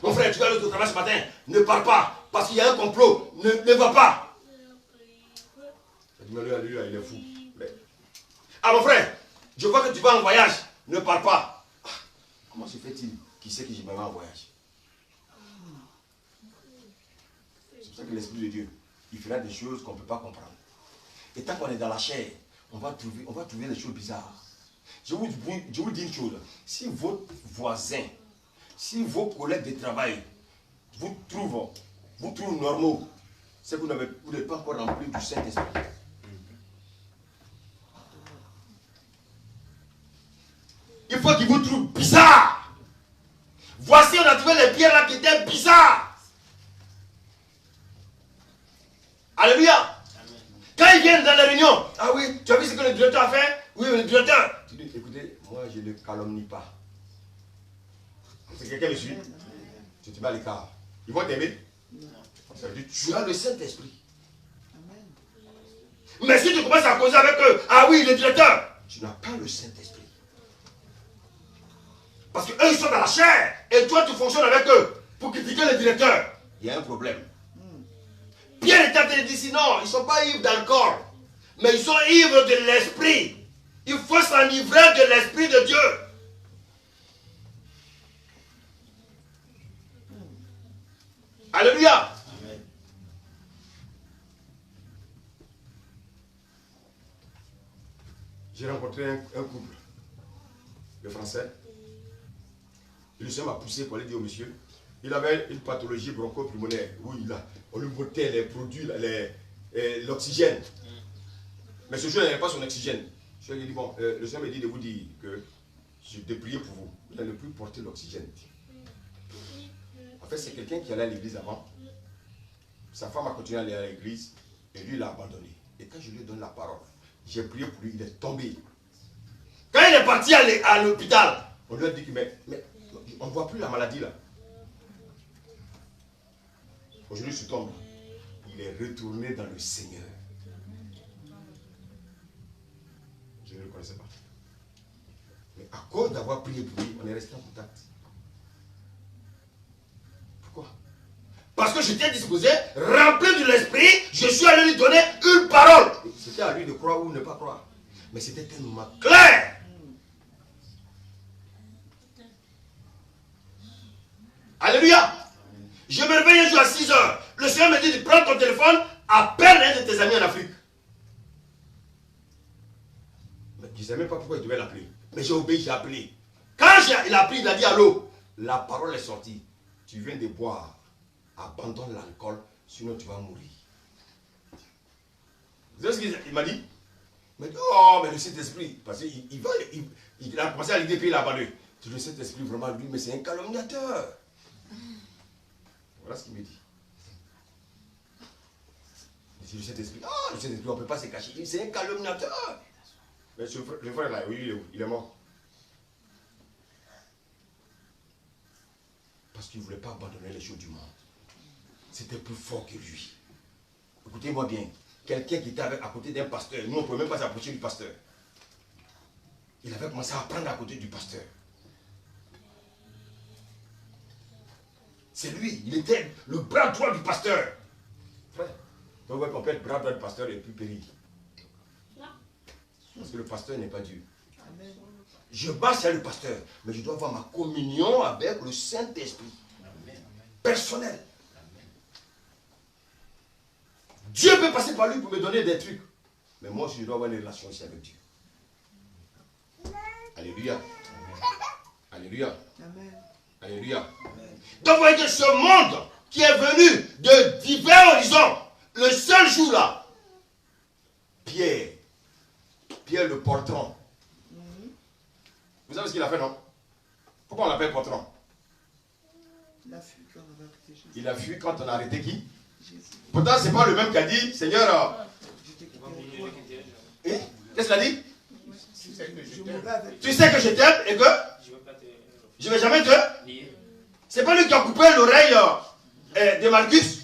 S5: Mon frère, tu vas aller au travail ce matin, ne pars pas, parce qu'il y a un complot, ne va pas. Alléluia, alléluia, il est fou. Mais... Ah mon frère, je vois que tu vas en voyage, ne pars pas. Ah, comment se fait-il? Qui sait que je vais en voyage? C'est pour ça que l'Esprit de Dieu, il fera des choses qu'on ne peut pas comprendre. Et tant qu'on est dans la chair, on va trouver des choses bizarres. Je vous dis une chose, si votre voisin, si vos collègues de travail vous trouvent normaux, c'est que vous n'êtes pas encore rempli du Saint-Esprit. Il faut qu'ils vous trouvent bizarre. Voici, on a trouvé les pierres là qui étaient bizarres. Alléluia. Quand ils viennent dans la réunion, ah oui, tu as vu ce que le directeur a fait? Oui, le directeur. Tu dis, écoutez, moi je ne calomnie pas. C'est quelqu'un me suit. Tu te mets à l'écart. Ils vont t'aimer. Ça veut dire, tu as le Saint-Esprit. Mais si tu commences à causer avec eux, ah oui, le directeur, tu n'as pas le Saint-Esprit. Parce qu'eux, ils sont dans la chair. Et toi, tu fonctionnes avec eux pour critiquer le directeur. Il y a un problème. Pierre était en train de dire, sinon, ils ne sont pas ivres d'alcool. Mais ils sont ivres de l'Esprit. Il faut s'enivrer de l'Esprit de Dieu. Alléluia. Amen. J'ai rencontré un couple de Français. Le Seigneur m'a poussé pour aller dire au monsieur. Il avait une pathologie bronchopulmonaire où on lui mettait les produits, l'oxygène. Mais ce jour, il n'avait pas son oxygène. Je lui ai dit, bon, le Seigneur m'a dit de vous dire que je vais prier pour vous. Il n'a plus porté l'oxygène. En fait, c'est quelqu'un qui allait à l'église avant. Sa femme a continué à aller à l'église et lui, il a abandonné. Et quand je lui donne la parole, j'ai prié pour lui, il est tombé. Quand il est parti à l'hôpital, on lui a dit que mais on ne voit plus la maladie là. Aujourd'hui, ce tombe, il est retourné dans le Seigneur. Je ne le connaissais pas. Mais à cause d'avoir prié pour lui, on est resté en contact. Pourquoi? Parce que j'étais disposé, rempli de l'esprit, je suis allé lui donner une parole. C'était à lui de croire ou ne pas croire. Mais c'était tellement clair. Alléluia. Je me réveille un jour à 6 heures. Le Seigneur me dit de prendre ton téléphone, appelle un de tes amis en Afrique. Mais je ne sais même pas pourquoi il devait l'appeler. Mais j'ai obéi, j'ai appelé. Quand il a appelé, il a dit allô. La parole est sortie. Tu viens de boire. Abandonne l'alcool, sinon tu vas mourir. Vous savez ce qu'il m'a dit? Il m'a dit, oh, mais le Saint-Esprit, parce qu'il a commencé à l'idée puis il a abandonné. Le Saint-Esprit, vraiment, lui, mais c'est un calomniateur. Voilà ce qu'il me dit. Il dit, le Saint-Esprit, le Saint-Esprit, on ne peut pas se cacher. C'est un calomniateur. Mais le frère là, oui, il est mort. Parce qu'il ne voulait pas abandonner les choses du monde. C'était plus fort que lui. Écoutez-moi bien. quelqu'un qui était à côté d'un pasteur. Nous, on ne pouvait même pas s'approcher du pasteur. Il avait commencé à prendre à côté du pasteur. C'est lui, il était le bras droit du pasteur. Frère, donc on peut être bras droit du pasteur et plus périr. Parce que le pasteur n'est pas Dieu. Je marche à le pasteur, mais je dois avoir ma communion avec le Saint-Esprit. Personnel. Dieu peut passer par lui pour me donner des trucs. Mais moi aussi, je dois avoir une relation ici avec Dieu. Alléluia. Alléluia. Alléluia. Donc vous voyez que ce monde qui est venu de divers horizons, le seul jour là, Pierre le portron. Vous savez ce qu'il a fait, non? Pourquoi on l'appelle portron? Il a fui quand on a arrêté qui? Pourtant, ce n'est pas le même qui a dit, Seigneur, qu'est-ce qu'il a dit? Tu sais que je t'aime et que je ne vais jamais te... C'est pas lui qui a coupé l'oreille de Malchus.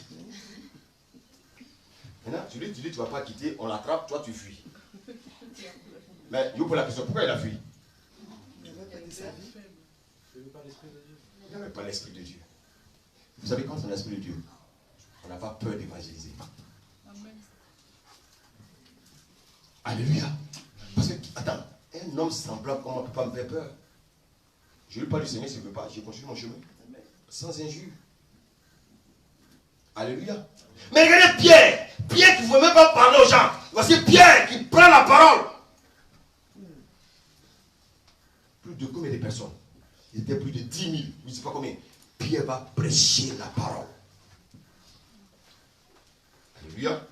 S5: Maintenant, tu lui dis, tu ne vas pas quitter, on l'attrape, toi tu fuis. Mais je vous pose la question, pourquoi il a fui? Il n'avait pas l'esprit de Dieu. Vous savez, quand on a l'esprit de Dieu, on n'a pas peur d'évangéliser. Alléluia. Parce que, attends, un homme semblable, comment on ne peut pas me faire peur? Je ne lui parle du Seigneur s'il ne veut pas, je continue mon chemin. Sans injure. Alléluia. Mais regardez Pierre. Pierre qui ne veut même pas parler aux gens. Voici Pierre qui prend la parole. Plus de combien de personnes? Il était plus de 10 000. Je ne sais pas combien. Pierre va prêcher la parole. Alléluia.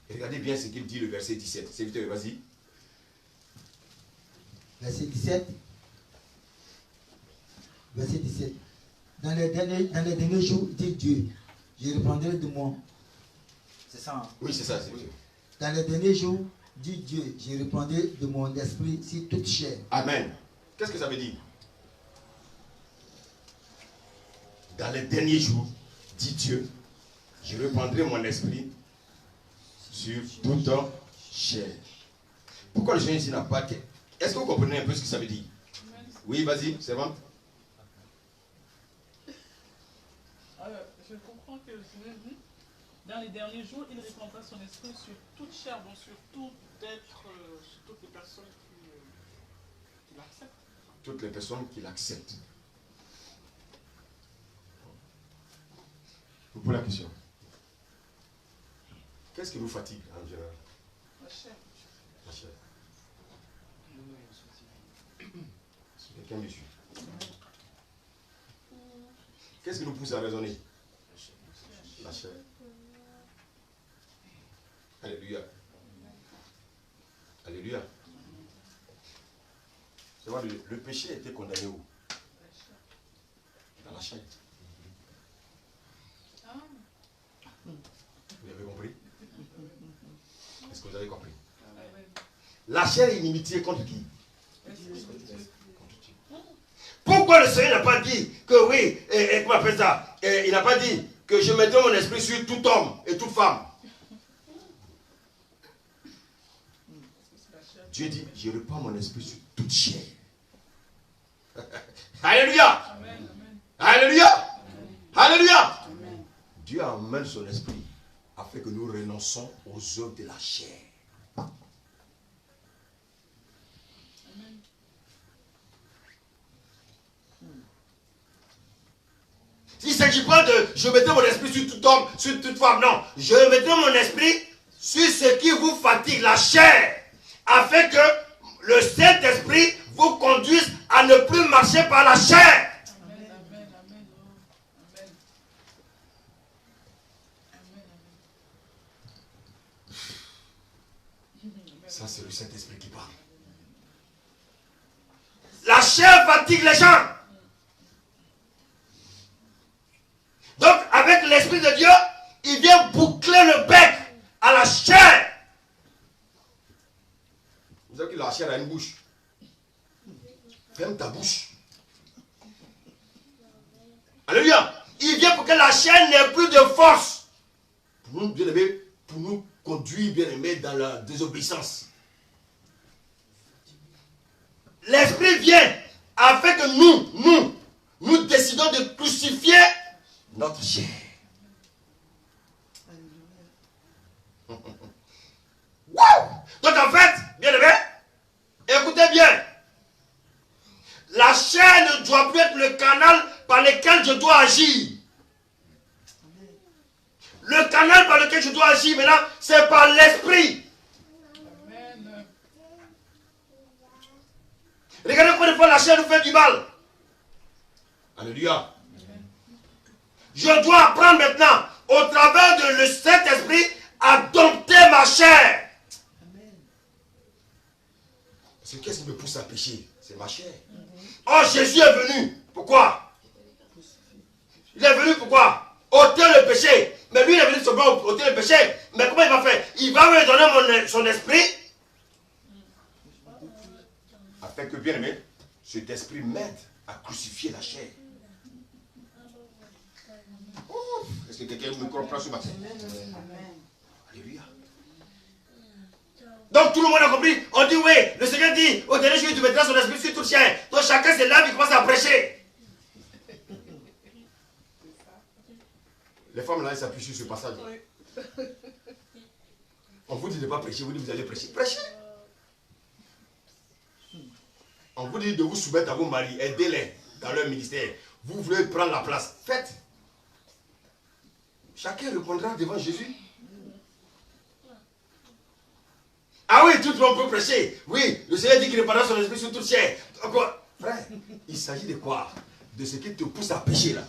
S5: Et regardez bien ce qu'il dit le verset 17. C'est vite, vas-y.
S2: Verset 17. Verset 17. Dans les derniers jours, dit Dieu, je reprendrai de mon... C'est ça, hein?
S5: Oui, c'est ça. C'est vrai.
S2: Dans les derniers jours, dit Dieu, je reprendrai de mon esprit sur toute chair.
S5: Amen. Qu'est-ce que ça veut dire? Dans les derniers jours, dit Dieu, je reprendrai mon esprit sur toute chair. Pourquoi le Seigneur ici n'a pas de... Est-ce que vous comprenez un peu ce que ça veut dire? Oui, vas-y, c'est bon.
S3: Je comprends que le Seigneur dit, dans les derniers jours, il répandra son esprit sur toute chair, donc sur tout être, sur toutes les personnes qui l'acceptent.
S5: Toutes les personnes qui l'acceptent. Vous posez la question. Qu'est-ce qui vous fatigue en général?
S3: La chair.
S5: La chair. Quelqu'un me suit. Qu'est-ce qui nous pousse à raisonner? La chair. Alléluia. Alléluia. C'est vrai, le péché était condamné où? Dans la chair. Vous avez compris? Est-ce que vous avez compris? La chair est inimitié contre qui? Pourquoi le Seigneur n'a pas dit que oui, comment on appelle ça? Il n'a pas dit que je mettrai mon esprit sur tout homme et toute femme. Dieu dit, je reprends mon esprit sur toute chair. Alléluia.
S3: Amen.
S5: Alléluia. Alléluia. Dieu emmène son esprit afin que nous renonçons aux œuvres de la chair. Il ne s'agit pas de je mettrai mon esprit sur tout homme, sur toute femme. Non, je mettrai mon esprit sur ce qui vous fatigue, la chair, afin que le Saint-Esprit vous conduise à ne plus marcher par la chair.
S3: Amen, amen, amen.
S5: Ça, c'est le Saint-Esprit qui parle. La chair fatigue les gens. Donc, avec l'Esprit de Dieu, il vient boucler le bec à la chair. Vous savez que la chair a une bouche. Ferme ta bouche. Alléluia. Il vient pour que la chair n'ait plus de force. Pour nous, bien aimés, pour nous
S1: conduit, bien aimé, dans la désobéissance. L'esprit vient afin que nous décidons de crucifier notre chair. Wow! Donc en fait, bien aimé, écoutez bien. La chair ne doit plus être le canal par lequel je dois agir. Le canal par lequel je dois agir maintenant, c'est par l'esprit.
S3: Amen.
S1: Regardez combien de fois la chair nous fait du mal. Alléluia. Je dois apprendre maintenant, au travers de cet esprit, à dompter ma chair. Parce que qu'est-ce qui me pousse à pécher? C'est ma chair. Oh, Jésus est venu. Pourquoi? Il est venu pourquoi? Ôter le péché. Mais lui, il est venu seulement ôter le péché. Mais comment il va faire? Il va me donner son esprit. Afin que, bien aimé, cet esprit m'aide à crucifier la chair. Oh, est-ce que quelqu'un me comprend ce matin? Alléluia. Donc tout le monde a compris. On dit oui, le Seigneur dit, au dernier jour, tu mettras son esprit sur tout chien. Donc chacun se lève et commence à prêcher. Les femmes là, elles s'appuient sur ce passage. On vous dit de ne pas prêcher, vous dit vous allez prêcher. Prêchez. On vous dit de vous soumettre à vos maris, aidez-les dans leur ministère. Vous voulez prendre la place, faites. Chacun répondra devant Jésus. Ah oui, tout le monde peut prêcher. Oui, le Seigneur dit qu'il répandra son esprit sur toute chair. Quoi? Frère, il s'agit de quoi? De ce qui te pousse à pécher là.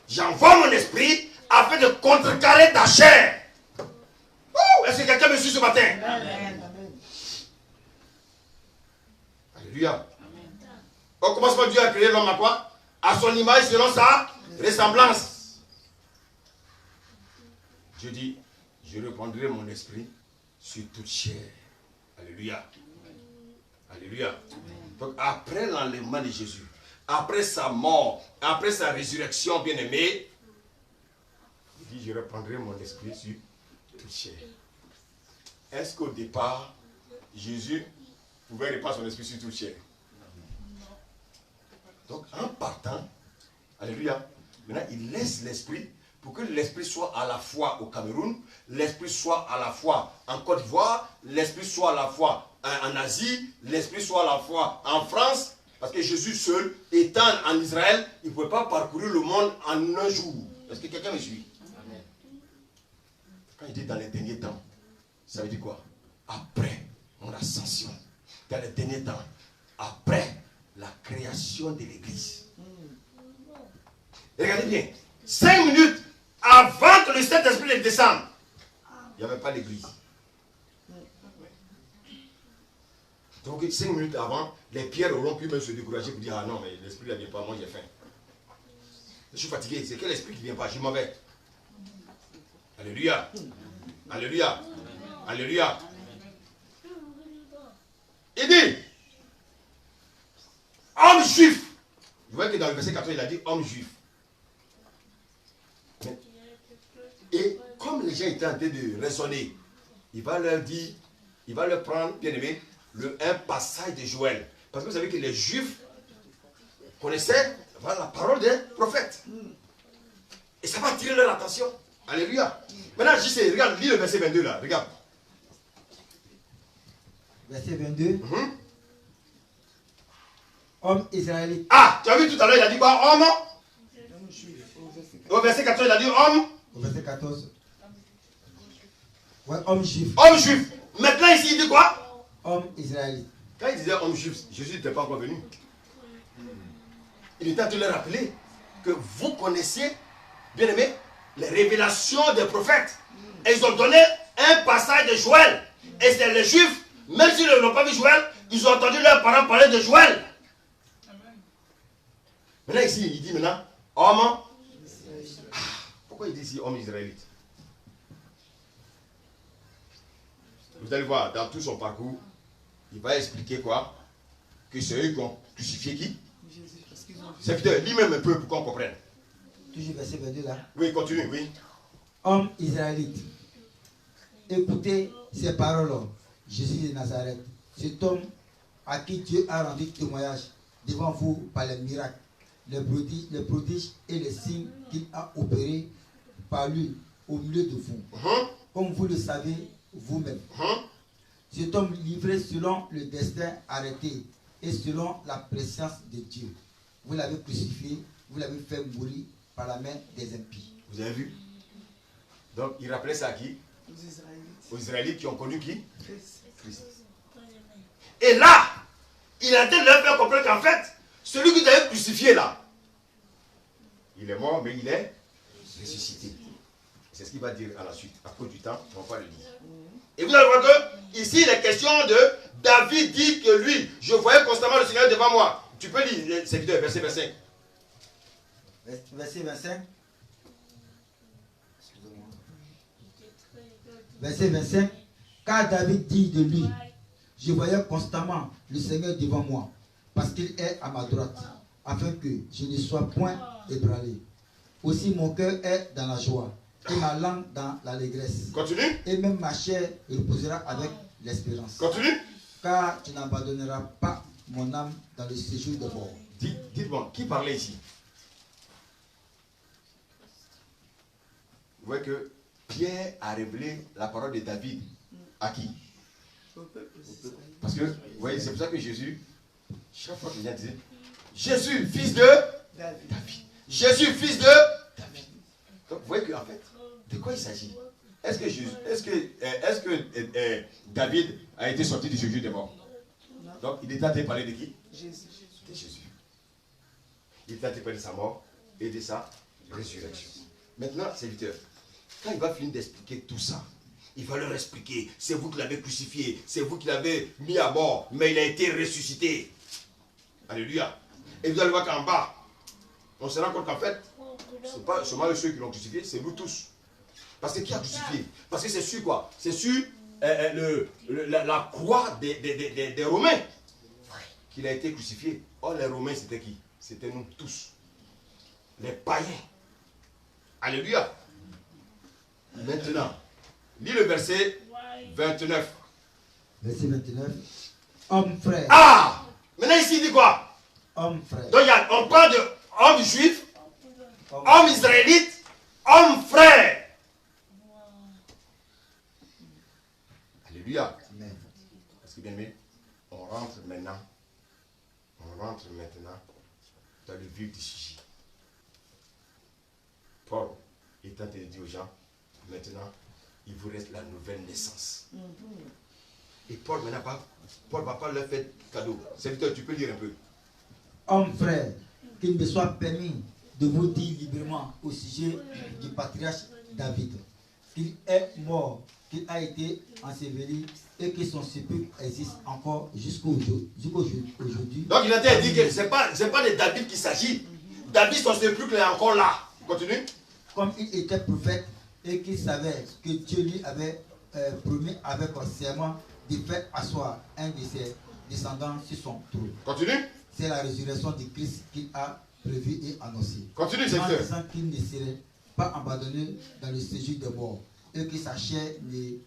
S1: J'envoie mon esprit afin de contrecarrer ta chair. Est-ce que quelqu'un me suit ce matin? Amen. Alléluia. Au commencement, Dieu a créé l'homme à quoi? À son image, selon sa ressemblance. Je dis, je répandrai mon esprit sur toute chair. Alléluia. Alléluia. Donc après l'enlèvement de Jésus, après sa mort, après sa résurrection, bien-aimé, il dit, je répandrai mon esprit sur toute chair. Est-ce qu'au départ, Jésus pouvait répandre son esprit sur toute chair? Donc en partant, alléluia, maintenant il laisse l'esprit pour que l'esprit soit à la fois au Cameroun, l'esprit soit à la fois en Côte d'Ivoire, l'esprit soit à la fois en Asie, l'esprit soit à la fois en France, parce que Jésus seul, étant en Israël, il ne pouvait pas parcourir le monde en un jour. Est-ce que quelqu'un me suit? Amen. Quand il dit dans les derniers temps, ça veut dire quoi? Après mon ascension, dans les derniers temps, après la création de l'église. Regardez bien, 5 minutes avant que le Saint-Esprit ne descende, il n'y avait pas d'église. Donc 5 minutes avant, les pierres auront pu même se décourager pour dire, ah non, mais l'esprit ne vient pas, moi j'ai faim. Je suis fatigué, c'est quel esprit qui ne vient pas, je m'en vais. Alléluia. Alléluia. Alléluia. Il dit, homme juif. Vous voyez que dans le verset 14, il a dit homme juif. Et comme les gens étaient en train de raisonner, il va leur dire, il va leur prendre, bien aimé, un passage de Joël. Parce que vous savez que les Juifs connaissaient la parole des prophètes. Et ça va attirer leur attention. Alléluia. Maintenant, je sais, regarde, lis le verset 22 là, regarde.
S2: Verset 22. Homme israélite.
S1: Ah, tu as vu tout à l'heure, il a dit quoi? Homme. Au verset 14, il a dit homme.
S2: Au verset 14. Ouais, homme juif.
S1: Homme juif. Maintenant ici, il dit quoi?
S2: Homme israélite.
S1: Quand il disait homme juif, Jésus n'était pas encore venu. Il était en train de leur rappeler que vous connaissiez, bien aimé, les révélations des prophètes. Et ils ont donné un passage de Joël. Et c'est les Juifs, même s'ils n'ont pas vu Joël, ils ont entendu leurs parents parler de Joël. Maintenant ici, il dit maintenant, homme. Ah, pourquoi il dit ici homme israélite? Vous allez voir, dans tout son parcours, il va expliquer quoi? Que c'est eux qui ont crucifié qui? C'est lui-même un peu pour qu'on comprenne.
S2: Toujours verset 22 là.
S1: Oui, continue, oui.
S2: Homme israélite, écoutez ces paroles. Jésus de Nazareth, cet homme à qui Dieu a rendu témoignage devant vous par les miracles, les prodiges et les signes qu'il a opérés par lui au milieu de vous. Comme vous le savez vous-même. Cet homme livré selon le destin arrêté et selon la préscience de Dieu. Vous l'avez crucifié, vous l'avez fait mourir par la main des impies.
S5: Vous avez vu? Donc il rappelait ça à qui? Aux Israélites qui ont connu qui? Christ. Et là, il est en train de leur faire comprendre qu'en fait, celui que tu avais crucifié là, il est mort, mais il est ressuscité. C'est ce qu'il va dire à la suite. À cause du temps, on ne va pas le lire. Et vous allez voir que ici, il est question de David dit que lui, je voyais constamment le Seigneur devant moi. Tu peux lire, c'est verset 25.
S2: Verset 25. Excusez-moi. Verset 25. Car David dit de lui, je voyais constamment le Seigneur devant moi, parce qu'il est à ma droite, afin que je ne sois point ébranlé. Aussi mon cœur est dans la joie, et ma langue dans l'allégresse.
S5: Continue.
S2: Et même ma chair reposera avec l'espérance.
S5: Continue.
S2: Car tu n'abandonneras pas mon âme dans le séjour de mort.
S5: Dites-moi, qui parlait ici? Vous voyez que Pierre a révélé la parole de David à qui? Parce que, vous voyez, c'est pour ça que Jésus, chaque fois qu'il vient dire, Jésus, fils de David. Jésus, fils de David. Donc, vous voyez qu'en fait, de quoi il s'agit? Est-ce que David a été sorti du séjour des morts? Donc, il était en train de parler de qui? De Jésus. Il était en train de parler de sa mort et de sa résurrection. Maintenant, serviteur, quand il va finir d'expliquer tout ça, il va leur expliquer, c'est vous qui l'avez crucifié, c'est vous qui l'avez mis à mort, mais il a été ressuscité. Alléluia. Et vous allez voir qu'en bas, on se rend compte qu'en fait, ce n'est pas seulement ceux qui l'ont crucifié, c'est nous tous. Parce que qui a crucifié? Parce que c'est sur quoi? C'est sur la croix des Romains qu'il a été crucifié. Or, les Romains, c'était qui? C'était nous tous. Les païens. Alléluia. Maintenant, lis le verset 29.
S2: Verset 29. Homme frère.
S5: Ah! Maintenant ici, il dit quoi?
S2: Homme frère.
S5: Donc, on parle de homme juif, homme israélite, homme frère. Alléluia.
S2: Amen.
S5: Parce que bien aimé, on rentre maintenant dans le vif du sujet. Paul est en train de dire aux gens, maintenant, il vous reste la nouvelle naissance. Et Paul ne va pas leur faire cadeau. Serviteur, tu peux lire un peu.
S2: Homme frère, qu'il me soit permis de vous dire librement au sujet du patriarche David, qu'il est mort, qu'il a été enseveli et que son sépulcre existe encore jusqu'aujourd'hui.
S5: Donc il a dit que ce n'est pas de David qu'il s'agit. David, son sépulcre est encore là. Continue.
S2: Comme il était prophète et qu'il savait que Dieu lui avait promis avec un serment de faire asseoir un de ses descendants sur son trône.
S5: Continue.
S2: C'est la résurrection de Christ qu'il a prévue et annoncée.
S5: Continue,
S2: en
S5: secteur.
S2: disant qu'il ne serait pas abandonné dans le séjour des morts et que sa chair ne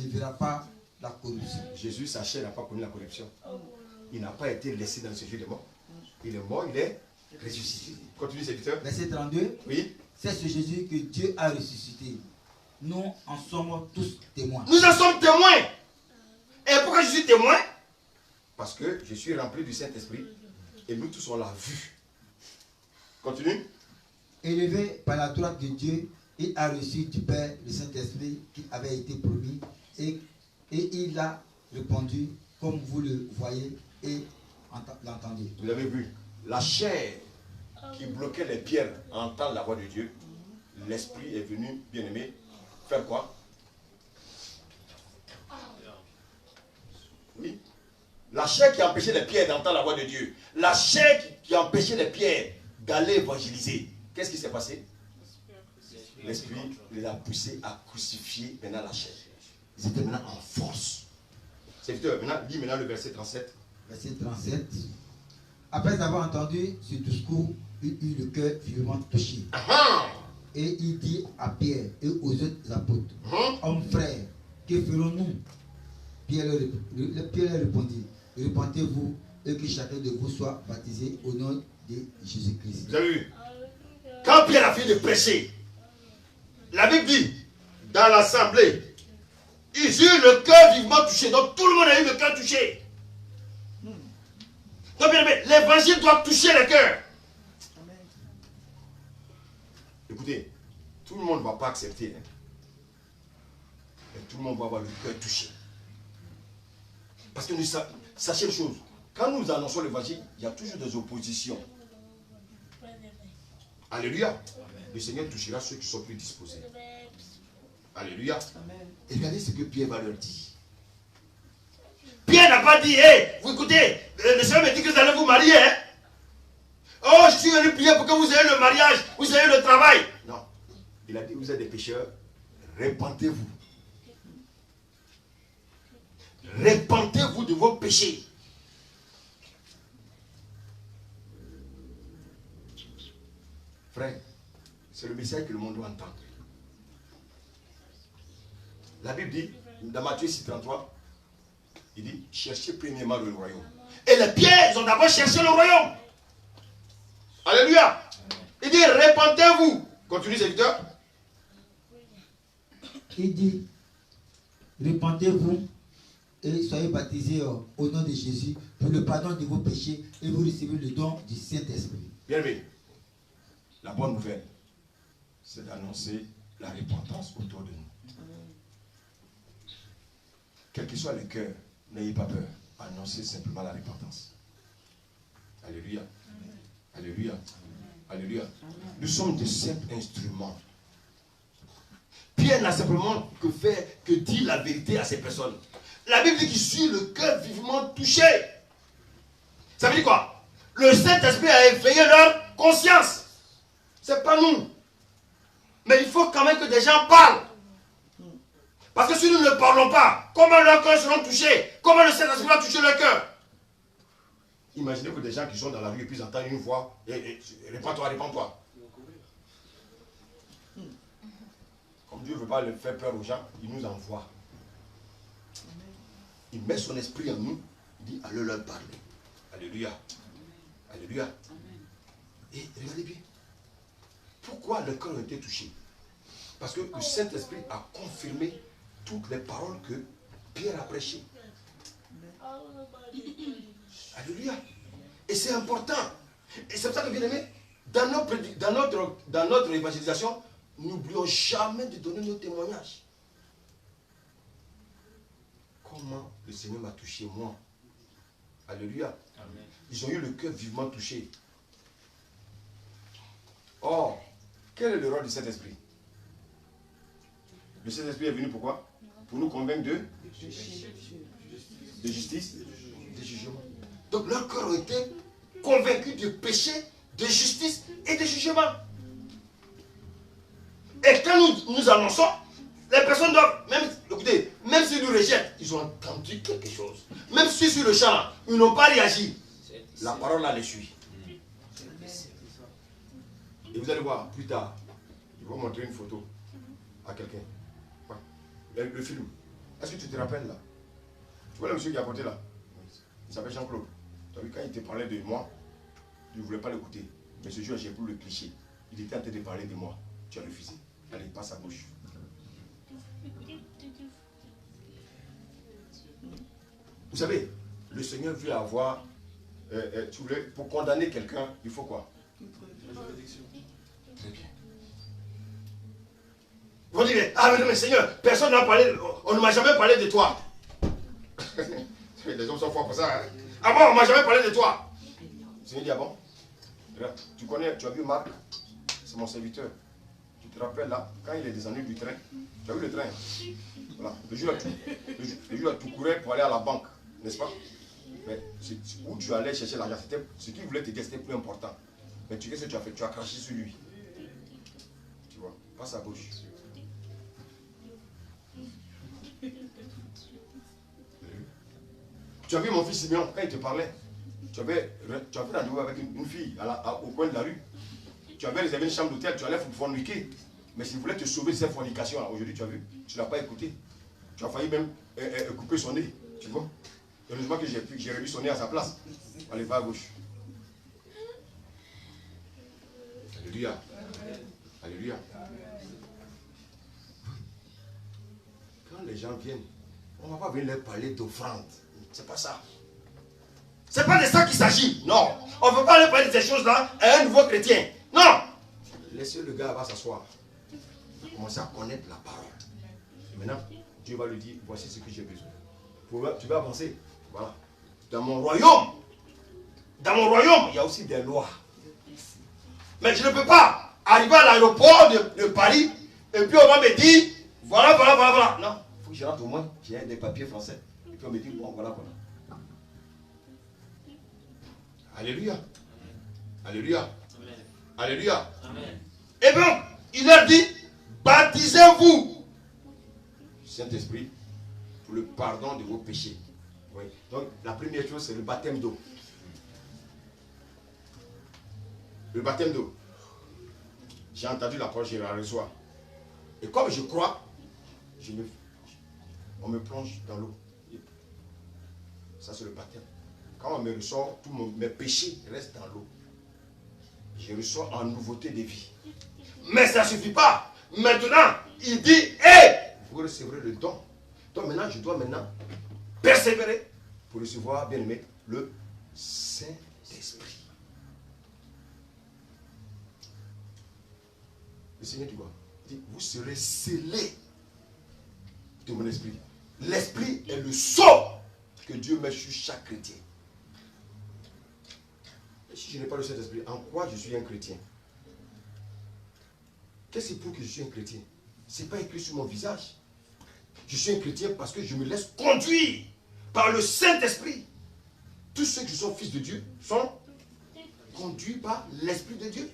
S2: verra pas la corruption.
S5: Jésus, sa chair n'a pas connu la corruption. Il n'a pas été laissé dans le séjour des morts. Il est mort, il est ressuscité. Continue, serviteur.
S2: Verset 32.
S5: Oui.
S2: C'est ce Jésus que Dieu a ressuscité. Nous en sommes tous témoins.
S5: Nous en sommes témoins. Et pourquoi je suis témoin? Parce que je suis rempli du Saint-Esprit et nous tous on l'a vu. Continue.
S2: Élevé par la droite de Dieu, il a reçu du Père le Saint-Esprit qui avait été promis et il a répondu comme vous le voyez et l'entendez.
S5: Vous avez vu, la chair qui bloquait les pierres à entendre la voix de Dieu, l'Esprit est venu, bien-aimé, faire quoi? Oui. La chair qui empêchait les pierres d'entendre la voix de Dieu, la chair qui empêchait les pierres d'aller évangéliser. Qu'est-ce qui s'est passé? L'Esprit les a poussés à crucifier maintenant la chair. Ils étaient maintenant en force. Serviteur, maintenant, lis maintenant le verset 37.
S2: Verset 37. Après avoir entendu ce discours, il eut le cœur vivement touché. Et il dit à Pierre et aux autres apôtres, hommes frères, que ferons-nous? Pierre leur répondit, repentez-vous et que chacun de vous soit baptisé au nom de Jésus-Christ.
S5: Vous avez vu? Quand Pierre a fini de prêcher, la Bible dit, dans l'assemblée, ils eurent le cœur vivement touché. Donc tout le monde a eu le cœur touché. Donc bien aimé, l'évangile doit toucher le cœur. Écoutez, tout le monde ne va pas accepter. Hein. Mais tout le monde va avoir le cœur touché. Parce que sachez une chose, quand nous annonçons l'évangile, il y a toujours des oppositions. Alléluia. Le Seigneur touchera ceux qui sont plus disposés. Alléluia. Et regardez ce que Pierre va leur dire. Pierre n'a pas dit, hey, vous écoutez, le Seigneur me dit que vous allez vous marier. Hein? Oh, je suis venu prier pour que vous ayez le mariage, vous ayez le travail. Non. Il a dit, vous êtes des pécheurs, repentez-vous. Repentez-vous de vos péchés. Frère, c'est le message que le monde doit entendre. La Bible dit, dans Matthieu 6,33, il dit, cherchez premièrement le royaume. Et les pierres, ils ont d'abord cherché le royaume. Alléluia. Il dit, repentez-vous. Continue, serviteur.
S2: Il dit, repentez-vous et soyez baptisés au nom de Jésus pour le pardon de vos péchés et vous recevez le don du Saint-Esprit.
S5: Bien aimé, la bonne nouvelle, c'est d'annoncer la repentance autour de nous. Quel que soit le cœur, n'ayez pas peur. Annoncez simplement la repentance. Alléluia. Alléluia. Alléluia. Nous sommes de simples instruments. Pierre n'a simplement que dire la vérité à ces personnes. La Bible dit qu'il suit le cœur vivement touché. Ça veut dire quoi? Le Saint-Esprit a éveillé leur conscience. C'est pas nous. Mais il faut quand même que des gens parlent. Parce que si nous ne parlons pas, comment leurs cœurs seront touchés? Comment le Saint-Esprit va toucher leur cœur? Imaginez que des gens qui sont dans la rue et puis ils entendent une voix. Répands-toi, répands-toi. Comme Dieu ne veut pas le faire peur aux gens, il nous envoie. Il met son esprit en nous. Il dit, allez leur parler. Alléluia. Alléluia. Et regardez bien. Pourquoi le cœur a été touché? Parce que le Saint-Esprit a confirmé toutes les paroles que Pierre a prêchées. Alléluia. Et c'est important. Et c'est pour ça que, bien aimé, dans notre évangélisation, n'oublions jamais de donner nos témoignages. Comment le Seigneur m'a touché, moi. Alléluia. Amen. Ils ont eu le cœur vivement touché. Or, quel est le rôle du Saint-Esprit? Le Saint-Esprit est venu pourquoi? Pour nous convaincre de justice, de jugement. Donc leur cœur a été convaincu de péché, de justice et de jugement. Et quand nous annonçons, les personnes doivent, écoutez, même s'ils nous rejettent, ils ont entendu quelque chose. Même si sur le champ, ils n'ont pas réagi. La parole là les suit. Et vous allez voir plus tard, ils vont montrer une photo à quelqu'un. Le film. Est-ce que tu te rappelles là? Tu vois le monsieur qui a porté là? Il s'appelle Jean-Claude. Tu as vu quand il te parlait de moi, tu ne voulais pas l'écouter. Mais ce jour, j'ai pris le cliché. Il était en train de parler de moi. Tu as refusé. Allez, passe à gauche. Vous savez, le Seigneur veut avoir... pour condamner quelqu'un, il faut quoi? Très bien. Vous direz, ah mais Seigneur, personne n'a parlé, on ne m'a jamais parlé de toi. Les hommes sont forts pour ça. Hein? Ah bon, on ne m'a jamais parlé de toi. Le Seigneur dit, ah bon? Tu connais, tu as vu Marc, c'est mon serviteur. Tu te rappelles là, quand il est descendu du train, tu as vu le train? Voilà, le jour là, tu courais pour aller à la banque, n'est-ce pas? Mais où tu allais chercher l'argent, ce qu'il voulait te dire, c'était plus important. Mais tu sais ce que tu as fait, tu as craché sur lui. Tu vois, passe à gauche. Tu as vu mon fils Simeon, quand il te parlait, tu avais rendez-vous avec une fille au coin de la rue. Tu avais réservé une chambre d'hôtel, tu allais forniquer. Mais s'il voulait te sauver de cette fornication, aujourd'hui, tu as vu, tu ne l'as pas écouté. Tu as failli même couper son nez. Tu vois? Heureusement que j'ai remis son nez à sa place. Allez, va à gauche. Alléluia. Alléluia. Quand les gens viennent, on ne va pas venir leur parler d'offrande. C'est pas ça. C'est pas de ça qu'il s'agit. Non. On ne veut pas leur parler de ces choses-là à un nouveau chrétien. Non. Laissez le gars va s'asseoir. Commencer à connaître la parole. Et maintenant, Dieu va lui dire, voici ce que j'ai besoin. Tu vas avancer. Voilà. Dans mon royaume, il y a aussi des lois. Mais je ne peux pas arriver à l'aéroport de Paris et puis on va me dire, voilà. Non, il faut que je rentre au moins, j'ai des papiers français. Et puis on me dit, bon, voilà. Alléluia. Alléluia. Alléluia. Amen. Et bien, il leur dit, baptisez-vous, Saint-Esprit, pour le pardon de vos péchés. Oui. Donc, la première chose, c'est le baptême d'eau. Le baptême d'eau. J'ai entendu la parole, je la reçois. Et comme je crois, on me plonge dans l'eau. Ça, c'est le baptême. Quand on me ressort, tous mes péchés restent dans l'eau. Je reçois en nouveauté de vie. Mais ça ne suffit pas. Maintenant, il dit, hé, vous recevrez le don. Donc maintenant, je dois persévérer pour recevoir, bien aimé, le Saint-Esprit. Le Seigneur dit quoi? Il dit, vous serez scellés de mon esprit. L'esprit est le sceau que Dieu met sur chaque chrétien. Et si je n'ai pas le Saint-Esprit, en quoi je suis un chrétien? Qu'est-ce que c'est pour que je suis un chrétien? Ce n'est pas écrit sur mon visage. Je suis un chrétien parce que je me laisse conduire par le Saint-Esprit. Tous ceux qui sont fils de Dieu sont conduits par l'Esprit de Dieu.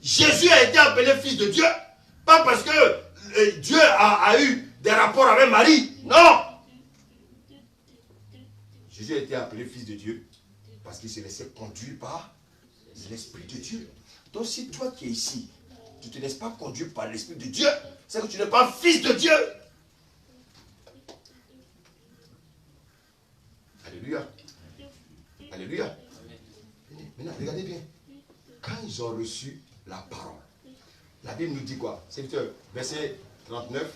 S5: Jésus a été appelé fils de Dieu, pas parce que Dieu a eu des rapports avec Marie. Non! Jésus a été appelé fils de Dieu parce qu'il s'est laissé conduire par l'Esprit de Dieu. Donc si toi qui es ici, tu ne te laisses pas conduire par l'Esprit de Dieu, c'est que tu n'es pas fils de Dieu. Alléluia. Alléluia. Maintenant, regardez bien. Quand ils ont reçu la parole, la Bible nous dit quoi? C'est verset 39.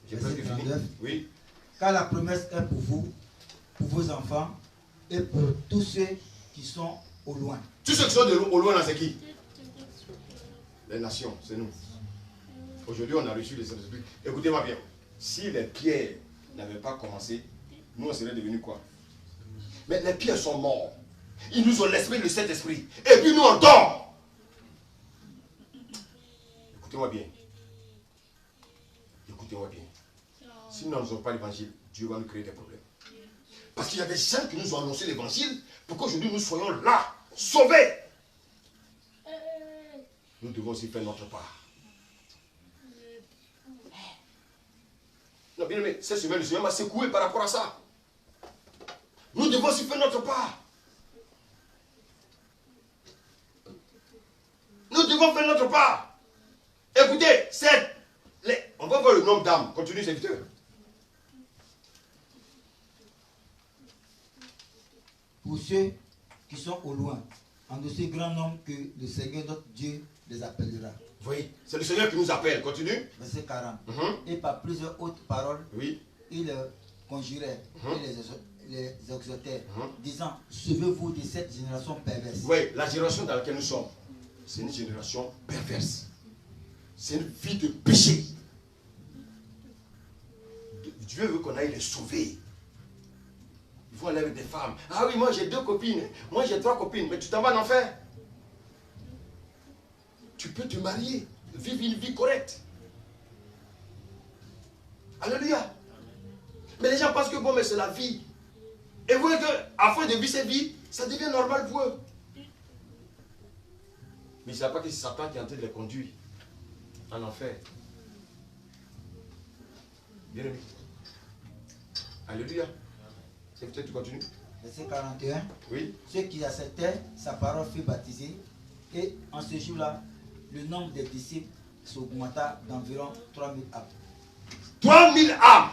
S5: J'ai
S2: Verset 39.
S5: Oui.
S2: Car la promesse est pour vous, pour vos enfants et pour tous ceux qui sont au loin.
S5: Tous ceux qui sont au loin, là, c'est qui? Les nations, c'est nous. Aujourd'hui, on a reçu le Saint-Esprit. Écoutez-moi bien. Si les pierres n'avaient pas commencé, nous, on serait devenus quoi? Mais les pierres sont morts. Ils nous ont laissé le Saint-Esprit. Et puis nous, on dort. Écoutez-moi bien. Écoutez-moi bien. Si nous n'annonçons pas l'évangile, Dieu va nous créer des problèmes. Parce qu'il y a des gens qui nous ont annoncé l'évangile pour qu'aujourd'hui nous soyons là, sauvés. Nous devons aussi faire notre part. Non, bien aimé, cette semaine, le Seigneur m'a secoué par rapport à ça. Nous devons aussi faire notre part. Nous devons faire notre part. Écoutez, on va voir le nombre d'âmes. Continue, serviteur.
S2: Pour ceux qui sont au loin, en de ce grand nombre que le Seigneur notre Dieu les appellera.
S5: Vous voyez, c'est le Seigneur qui nous appelle. Continue.
S2: Verset 40. Et par plusieurs autres paroles,
S5: oui,
S2: il les conjurait et les exhortait, disant, sauvez-vous de cette génération perverse.
S5: Oui, la génération dans laquelle nous sommes, c'est une génération perverse. C'est une vie de péché. Dieu veut qu'on aille les sauver. Ils vont aller avec des femmes. Ah oui, moi j'ai 2 copines. Moi j'ai 3 copines. Mais tu t'en vas en enfer. Tu peux te marier. Vivre une vie correcte. Alléluia. Mais les gens pensent que bon, mais c'est la vie. Et vous voyez qu'à de vivre cette vie, ça devient normal pour eux. Mais ils ne savent pas que c'est Satan qui est en train de les conduire en enfer. Bien aimé. Alléluia. C'est peut-être tu continues.
S2: Verset 41.
S5: Oui.
S2: Ceux qui acceptaient sa parole furent baptisés. Et en ce jour-là, le nombre des disciples s'augmenta d'environ 3000 âmes.
S5: 3000 âmes.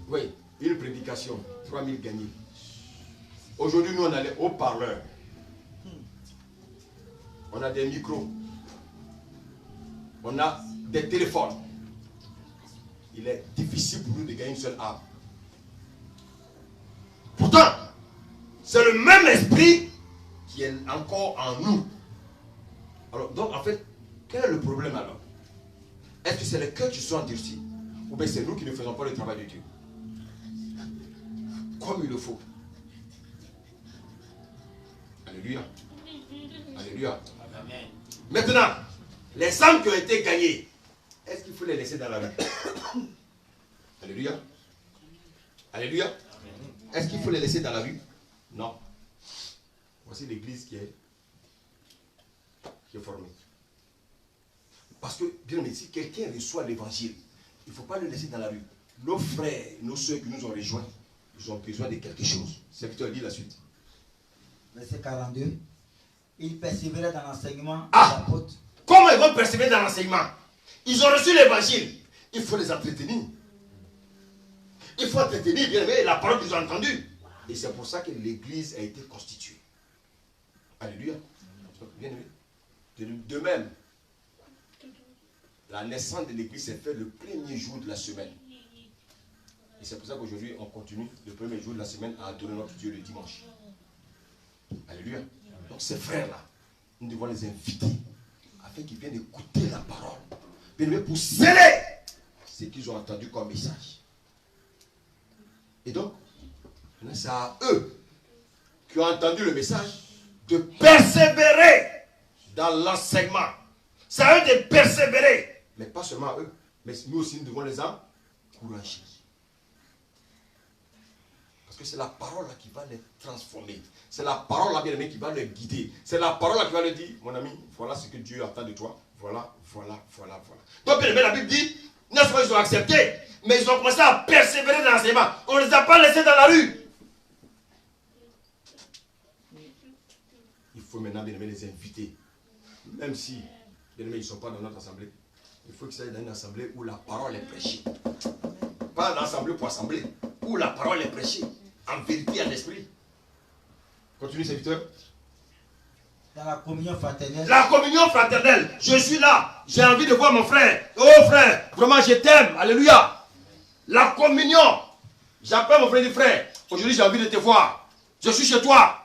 S5: Oui, une prédication, 3000 gagnés. Aujourd'hui, nous, on a les haut-parleurs. On a des micros. On a des téléphones. Il est difficile pour nous de gagner une seule âme. Pourtant, c'est le même esprit qui est encore en nous. Alors, donc, en fait, quel est le problème alors? Est-ce que c'est les cœurs qui sont endurcis? Ou bien c'est nous qui ne faisons pas le travail de Dieu? Comme il le faut. Alléluia. Alléluia. Amen. Maintenant, les âmes qui ont été gagnées, est-ce qu'il faut les laisser dans la rue? Alléluia. Alléluia. Est-ce qu'il faut les laisser dans la rue? Non. Voici l'église qui est formée. Parce que, bien aimé, si quelqu'un reçoit l'évangile, il ne faut pas le laisser dans la rue. Nos frères, nos soeurs qui nous ont rejoints, ils ont besoin de quelque chose. Serviteur, lis la suite.
S2: Verset 42. Ils persévéraient dans l'enseignement de
S5: l'apôtre. Comment ils vont persévérer dans l'enseignement? Ils ont reçu l'évangile. Il faut les entretenir. Il faut entretenir, bien aimé, la parole qu'ils ont entendue. Et c'est pour ça que l'église a été constituée. Alléluia. Bien aimé. De même, la naissance de l'église s'est faite le premier jour de la semaine. Et c'est pour ça qu'aujourd'hui, on continue le premier jour de la semaine à adorer notre Dieu le dimanche. Alléluia. Donc ces frères-là, nous devons les inviter afin qu'ils viennent écouter la parole. Bien aimé, pour sceller ce qu'ils ont entendu comme message. Et donc, c'est à eux qui ont entendu le message de persévérer dans l'enseignement. C'est à eux de persévérer. Mais pas seulement à eux, mais nous aussi nous devons les encourager. Parce que c'est la parole là qui va les transformer. C'est la parole là, bien aimé, qui va les guider. C'est la parole là qui va leur dire, mon ami, voilà ce que Dieu attend de toi. Voilà. Donc, bien aimé, la Bible dit, n'est-ce pas, ils ont accepté, mais ils ont commencé à persévérer dans l'enseignement. On ne les a pas laissés dans la rue. Il faut maintenant, bien aimé, les inviter. Même si, bien aimé, ils ne sont pas dans notre assemblée. Il faut qu'ils soient dans une assemblée où la parole est prêchée. Pas l'assemblée pour assembler. Où la parole est prêchée. En vérité, en esprit. Continue, serviteur.
S2: Dans la communion fraternelle.
S5: La communion fraternelle. Je suis là. J'ai envie de voir mon frère. Oh frère, vraiment je t'aime. Alléluia. La communion. J'appelle mon frère et dis, frère, aujourd'hui j'ai envie de te voir. Je suis chez toi.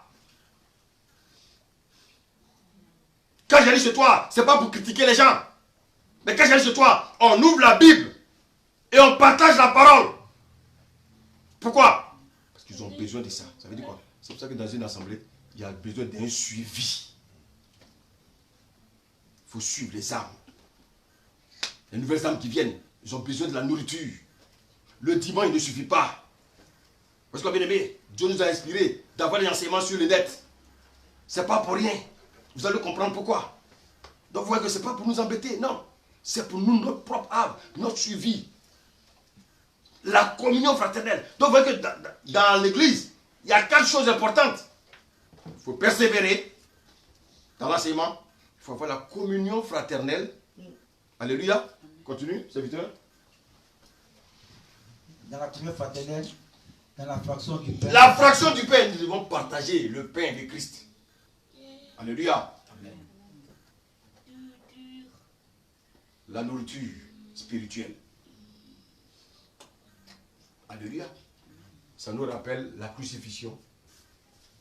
S5: Quand j'arrive chez toi, ce n'est pas pour critiquer les gens. Mais quand j'arrive chez toi, on ouvre la Bible et on partage la parole. Pourquoi? Parce qu'ils ont besoin de ça. Ça veut dire quoi? C'est pour ça que dans une assemblée, il y a besoin d'un suivi. Il faut suivre les âmes. Les nouvelles âmes qui viennent, ils ont besoin de la nourriture. Le dimanche, il ne suffit pas. Parce que bien aimé, Dieu nous a inspiré d'avoir des enseignements sur le net. Ce n'est pas pour rien. Vous allez comprendre pourquoi. Donc vous voyez que ce n'est pas pour nous embêter, non. C'est pour nous, notre propre âme, notre suivi. La communion fraternelle. Donc vous voyez que dans l'église, il y a 4 choses importantes. Il faut persévérer dans l'enseignement. Il faut avoir la communion fraternelle. Alléluia. Continue, serviteur.
S2: Dans la communion fraternelle, dans la fraction du pain.
S5: La fraction du pain, nous devons partager le pain de Christ. Alléluia. Amen. La nourriture spirituelle. Alléluia. Ça nous rappelle la crucifixion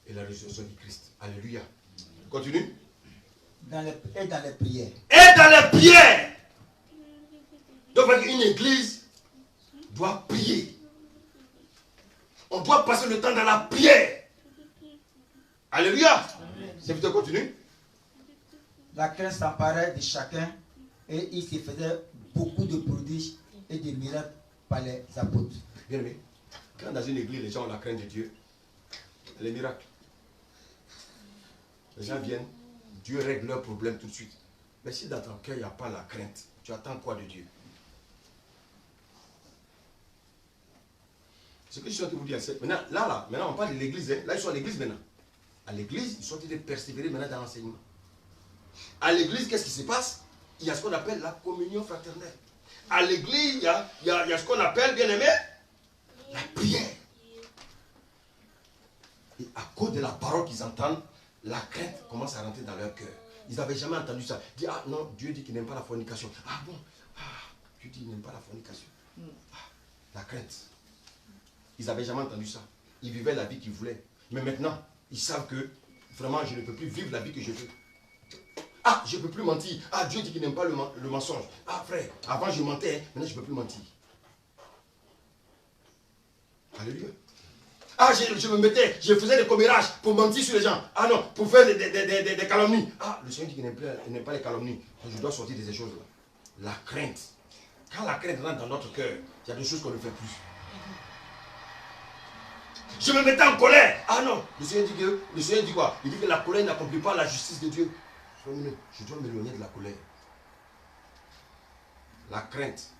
S5: et la résurrection du Christ. Alléluia. Continue.
S2: Et dans les prières.
S5: Et dans les prières. Donc une église doit prier. On doit passer le temps dans la prière. Alléluia. C'est plutôt continue.
S2: La crainte s'emparait de chacun et il se faisait beaucoup de prodiges et de miracles par les apôtres.
S5: Bien aimé, quand dans une église les gens ont la crainte de Dieu, les miracles. Les gens viennent, Dieu règle leurs problèmes tout de suite. Mais si dans ton cœur il n'y a pas la crainte, tu attends quoi de Dieu? Ce que je suis en train de vous dire, c'est maintenant, maintenant on parle de l'église, hein. Là ils sont à l'église maintenant. À l'église, ils sont en train de persévérer maintenant dans l'enseignement. À l'église, qu'est-ce qui se passe? Il y a ce qu'on appelle la communion fraternelle. À l'église, il y a ce qu'on appelle, bien aimé, la prière. Et à cause de la parole qu'ils entendent, la crainte commence à rentrer dans leur cœur. Ils n'avaient jamais entendu ça. Ils disent, ah non, Dieu dit qu'il n'aime pas la fornication. Ah bon, Dieu dit qu'il n'aime pas la fornication. La crainte. Ils n'avaient jamais entendu ça. Ils vivaient la vie qu'ils voulaient. Mais maintenant, ils savent que vraiment, je ne peux plus vivre la vie que je veux. Ah, je ne peux plus mentir. Ah, Dieu dit qu'il n'aime pas le mensonge. Ah, frère, avant je mentais, maintenant je ne peux plus mentir. Alléluia. Ah, je me mettais, je faisais des commérages pour mentir sur les gens. Ah non, pour faire des calomnies. Ah, le Seigneur dit qu'il n'aime pas les calomnies. Donc je dois sortir de ces choses-là. La crainte. Quand la crainte rentre dans notre cœur, il y a des choses qu'on ne fait plus. Je me mettais en colère. Ah non, le Seigneur dit quoi? Il dit que la colère n'accomplit pas la justice de Dieu. Je dois m'éloigner de la colère. La crainte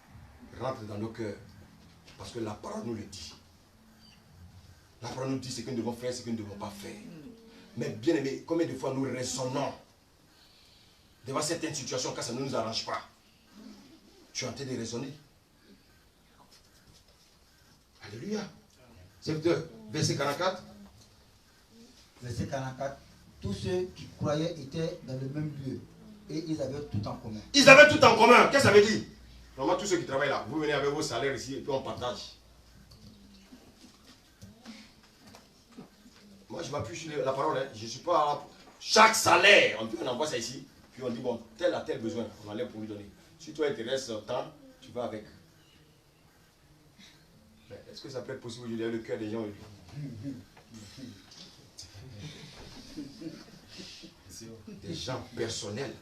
S5: rentre dans nos cœurs. Parce que la parole nous le dit. La parole nous dit ce que nous devons faire, ce que nous ne devons pas faire. Mais bien aimé, combien de fois nous raisonnons devant certaines situations quand ça ne nous arrange pas? Tu es en train de raisonner. Alléluia. C'est verset 44.
S2: Verset 44. Tous ceux qui croyaient étaient dans le même lieu et ils avaient tout en commun.
S5: Ils avaient tout en commun. Qu'est-ce que ça veut dire? Normalement, tous ceux qui travaillent là, vous venez avec vos salaires ici et puis on partage. Moi, je m'appuie sur la parole. Hein. Je ne suis pas là pour... Chaque salaire, on envoie ça ici. Puis on dit, bon, tel a tel besoin. On enlève pour lui donner. Si toi, il te reste temps, tu vas avec. Est-ce que ça peut être possible aujourd'hui? Le cœur des gens. Des gens personnels.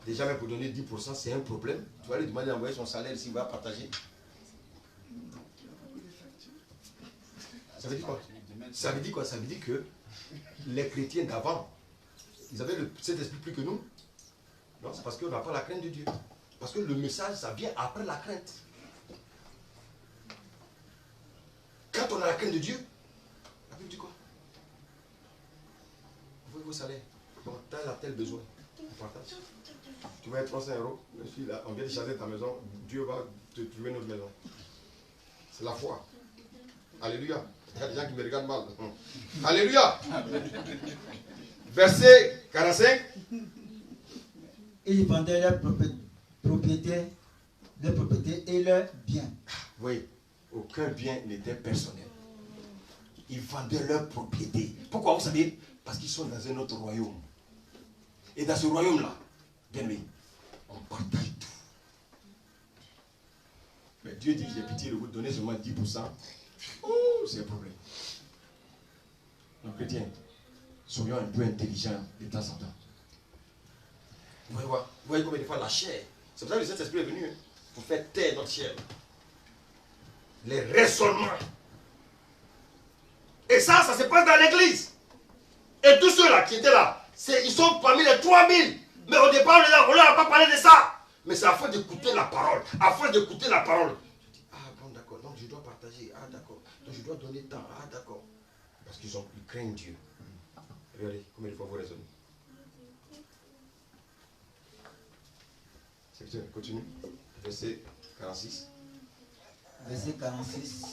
S5: Déjà, même pour donner 10%, c'est un problème. Tu vas lui demander d'envoyer son salaire s'il va partager. Ça veut dire quoi? Ça veut dire quoi? Ça veut dire que les chrétiens d'avant, ils avaient cet esprit plus que nous. Non, c'est parce qu'on n'a pas la crainte de Dieu. Parce que le message, ça vient après la crainte. Quand on a la crainte de Dieu, la Bible dit quoi? Envoyez vos salaires. Bon, tel a tel besoin. On partage. Tu vas être 300 €. Je suis là, on vient de changer ta maison. Dieu va te trouver notre maison. C'est la foi. Alléluia. Il y a des gens qui me regardent mal. Alléluia. Verset 45.
S2: Ils vendaient leurs propriétés et leurs biens.
S5: Oui, aucun bien n'était personnel. Ils vendaient leurs propriétés. Pourquoi vous savez? Parce qu'ils sont dans un autre royaume. Et dans ce royaume-là, bien aimé, on partage tout. Mais Dieu dit, j'ai pitié de vous donner seulement 10%. Oh, c'est un problème. Donc, chrétiens, soyons un peu intelligents de temps en temps. Vous voyez combien de fois la chair. C'est pour ça que le Saint-Esprit est venu pour faire taire notre chair. Les raisonnements. Et ça se passe dans l'église. Et tous ceux-là qui étaient là, ils sont parmi les 3000. Mais au départ, on ne leur a pas parlé de ça. Mais c'est afin d'écouter la parole. Afin d'écouter la parole. Ah bon, d'accord. Donc je dois partager. Ah d'accord. Donc je dois donner temps. Ah d'accord. Parce qu'ils craignent Dieu. Regardez combien de fois vous raisonnez. C'est continue. Verset 46.
S2: Verset 46.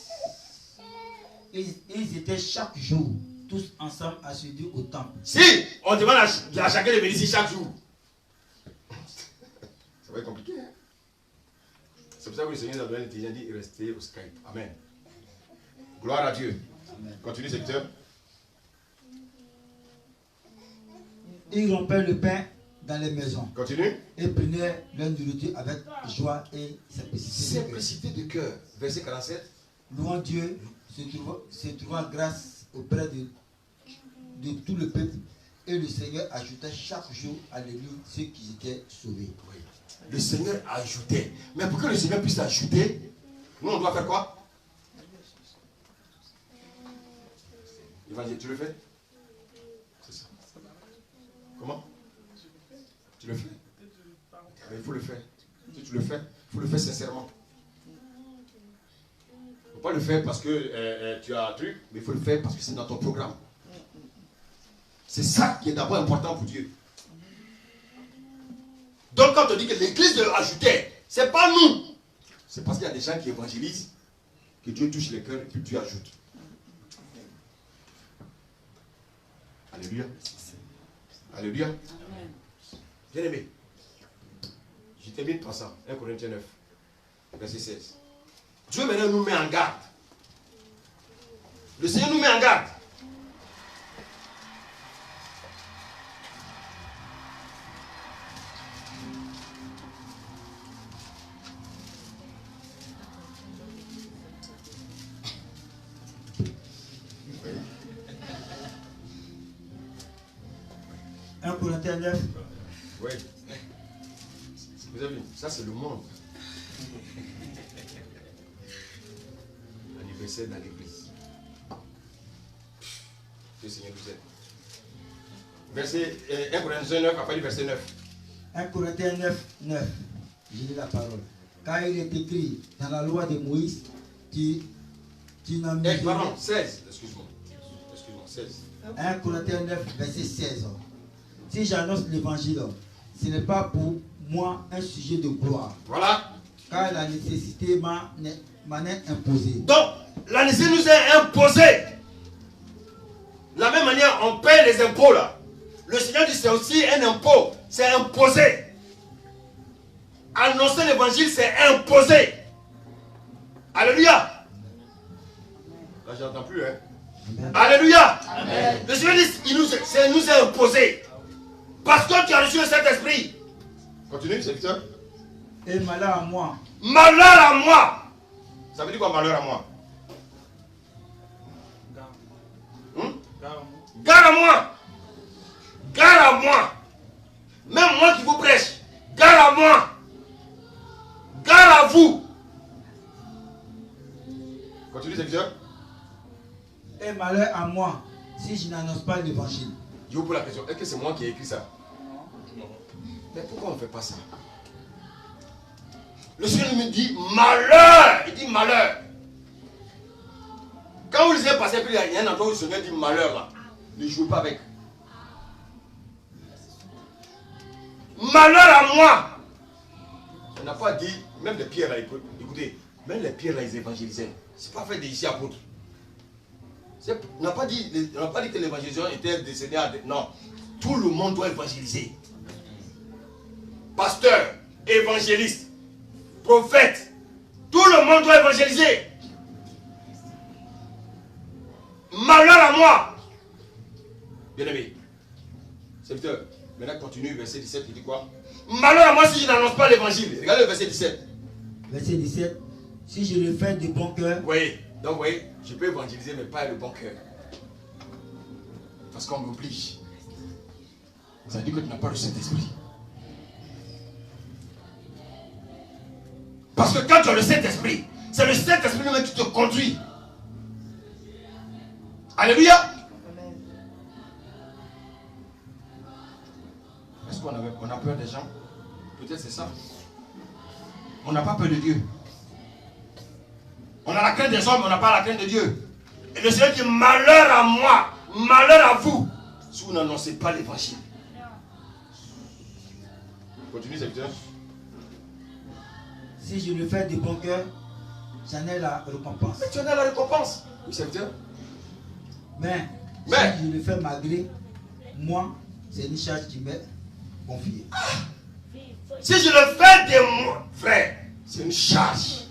S2: Ils étaient chaque jour tous ensemble assidus au temple.
S5: Si on demande à chacun de venir ici chaque jour. Ça va être compliqué. Hein? C'est pour ça que le Seigneur nous a donné l'intelligence dit rester au Skype. Amen. Gloire à Dieu. Amen. Continue, secteur.
S2: Ils rompaient le pain dans les maisons.
S5: Continue.
S2: Et prenaient leur nourriture avec joie et
S5: simplicité de cœur. Verset 47.
S2: Louant Dieu, se trouvant grâce auprès de tout le peuple. Et le Seigneur ajoutait chaque jour à l'église ceux qui étaient sauvés.
S5: Oui. Le Seigneur ajoutait. Mais pour que le Seigneur puisse ajouter, nous on doit faire quoi? Évangile, tu le fais? C'est ça. Comment? Tu le fais? Mais il faut le faire. Si tu le fais, il faut le faire sincèrement. Il ne faut pas le faire parce que tu as un truc, mais il faut le faire parce que c'est dans ton programme. C'est ça qui est d'abord important pour Dieu. Donc quand on dit que l'église ajoutait, c'est pas nous. C'est parce qu'il y a des gens qui évangélisent que Dieu touche les cœurs et que Dieu ajoute. Alléluia. Alléluia. Bien aimé. Je termine par ça. 1 Corinthiens 9, verset 16. Dieu maintenant nous met en garde. Le Seigneur nous met en garde.
S2: Corinthiens 9.
S5: Oui. Vous avez vu, ça c'est le monde. L'anniversaire dans l'église. Que le Seigneur nous aide. Verset 1 Corinthiens 9, après le verset 9.
S2: 1 Corinthiens 9, 9. Je lis la parole. Car il est écrit dans la loi de Moïse, tu n'as mis.
S5: Pardon, 16. Excuse-moi. Excuse-moi, 16.
S2: 1 Corinthiens 9, verset 16. Si j'annonce l'évangile, ce n'est pas pour moi un sujet de gloire.
S5: Voilà.
S2: Car la nécessité m'en est imposée.
S5: Donc, la nécessité nous est imposée. De la même manière, on paye les impôts là. Le Seigneur dit c'est aussi un impôt. C'est imposé. Annoncer l'évangile, c'est imposé. Alléluia. Là, j'entends plus, hein. Amen. Alléluia. Amen. Le Seigneur dit il nous est imposé. Parce que tu as reçu le Saint-Esprit. Continue, serviteur.
S2: Et malheur à moi.
S5: Malheur à moi. Ça veut dire quoi, malheur à moi? Gare à moi. Gare à moi. Même moi qui vous prêche. Gare à moi. Gare à vous. Continue, serviteur.
S2: Et malheur à moi si je n'annonce pas l'évangile.
S5: Je vous pose la question, est-ce que c'est moi qui ai écrit ça? Non. Mais pourquoi on ne fait pas ça? Le Seigneur me dit malheur. Il dit malheur. Quand vous lisez passer, puis il y a un endroit où le Seigneur dit malheur là. Ne jouez pas avec. Malheur à moi. On n'a pas dit, même les pierres là, écoutez, même les pierres là, ils évangélisaient. C'est pas fait des ici apôtres. On n'a pas dit que l'évangélisation était décédée à... Non. Tout le monde doit évangéliser. Pasteur, évangéliste, prophète. Tout le monde doit évangéliser. Malheur à moi. Bien aimé. Serviteur, maintenant continue, verset 17, il dit quoi? Malheur à moi si je n'annonce pas l'évangile. Regardez le verset 17.
S2: Verset 17. Si je le fais de bon cœur.
S5: Oui, donc oui, je peux évangéliser, mais pas de bon cœur. Parce qu'on m'oblige. Ça veut dire que tu n'as pas le Saint-Esprit. Parce que quand tu as le Saint-Esprit, c'est le Saint-Esprit même qui te conduit. Alléluia. Est-ce qu'on a peur des gens? Peut-être c'est ça. On n'a pas peur de Dieu. On a la crainte des hommes, mais on n'a pas la crainte de Dieu. Et le Seigneur dit malheur à moi, malheur à vous, si vous n'annoncez pas l'évangile. Continue, serviteur.
S2: Si je le fais de bon cœur, j'en ai la récompense.
S5: Mais tu en as la récompense. Oui, serviteur.
S2: Mais si je le fais malgré moi, c'est une charge qui m'est confiée.
S5: Si je le fais de moi, frère, c'est une charge.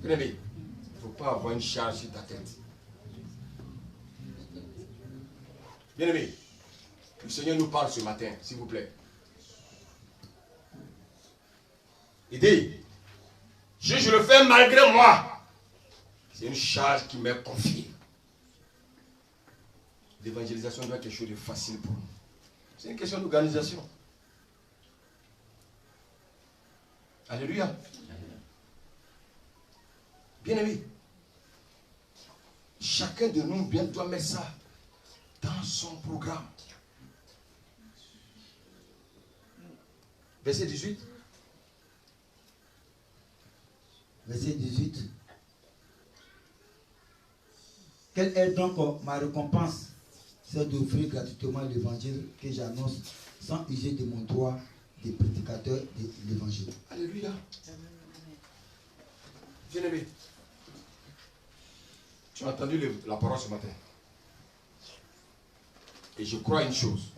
S5: Bien-aimé, il ne faut pas avoir une charge sur ta tête. Bien-aimé, le Seigneur nous parle ce matin, s'il vous plaît. Il dit, je le fais malgré moi. C'est une charge qui m'est confiée. L'évangélisation doit être quelque chose de facile pour nous. C'est une question d'organisation. Alléluia. Bien-aimé, chacun de nous doit mettre ça dans son programme. Verset 18.
S2: Verset 18. Quelle est donc ma récompense? C'est d'offrir gratuitement l'évangile que j'annonce sans user de mon droit de prédicateur de l'évangile.
S5: Alléluia. Bien-aimé, tu as entendu la parole ce matin. Et je crois une chose.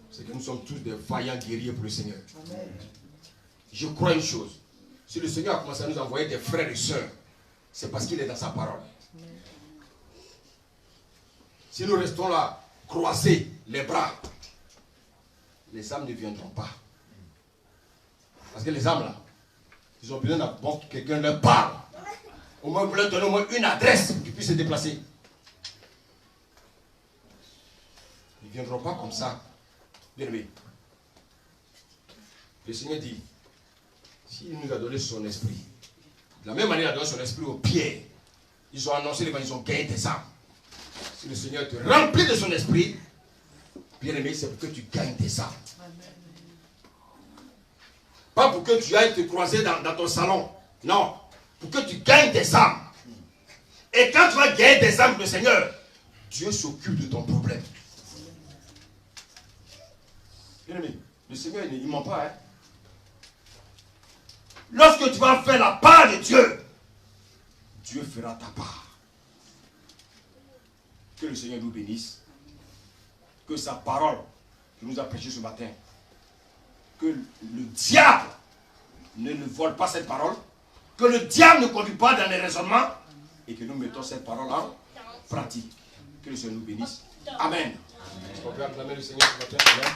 S5: C'est que nous sommes tous des vaillants guerriers pour le Seigneur. Amen. Je crois une chose. Si le Seigneur a commencé à nous envoyer des frères et sœurs, c'est parce qu'il est dans sa parole. Amen. Si nous restons là, croisés, les bras, les âmes ne viendront pas. Parce que les âmes là, ils ont besoin d'avoir que quelqu'un leur parle. Au moins, vous leur donnez au moins une adresse pour qu'ils puissent se déplacer. Ils ne viendront pas comme ça. Bien aimé. Le Seigneur dit, s'il nous a donné son esprit, de la même manière il a donné son esprit aux pierres, ils ont annoncé l'évangile, ils ont gagné des âmes. Si le Seigneur te remplit de son esprit, bien aimé, c'est pour que tu gagnes des âmes. Pas pour que tu ailles te croiser dans ton salon. Non. Pour que tu gagnes des âmes. Et quand tu vas gagner des âmes, le Seigneur, Dieu s'occupe de ton problème. Bien aimé, le Seigneur, il ne ment pas. Hein? Lorsque tu vas faire la part de Dieu, Dieu fera ta part. Que le Seigneur nous bénisse. Que sa parole qui nous a prêché ce matin, que le diable ne vole pas cette parole, que le diable ne conduit pas dans les raisonnements, et que nous mettons cette parole en pratique. Que le Seigneur nous bénisse. Amen. Est-ce qu'on peut acclamer le Seigneur ce matin? Amen.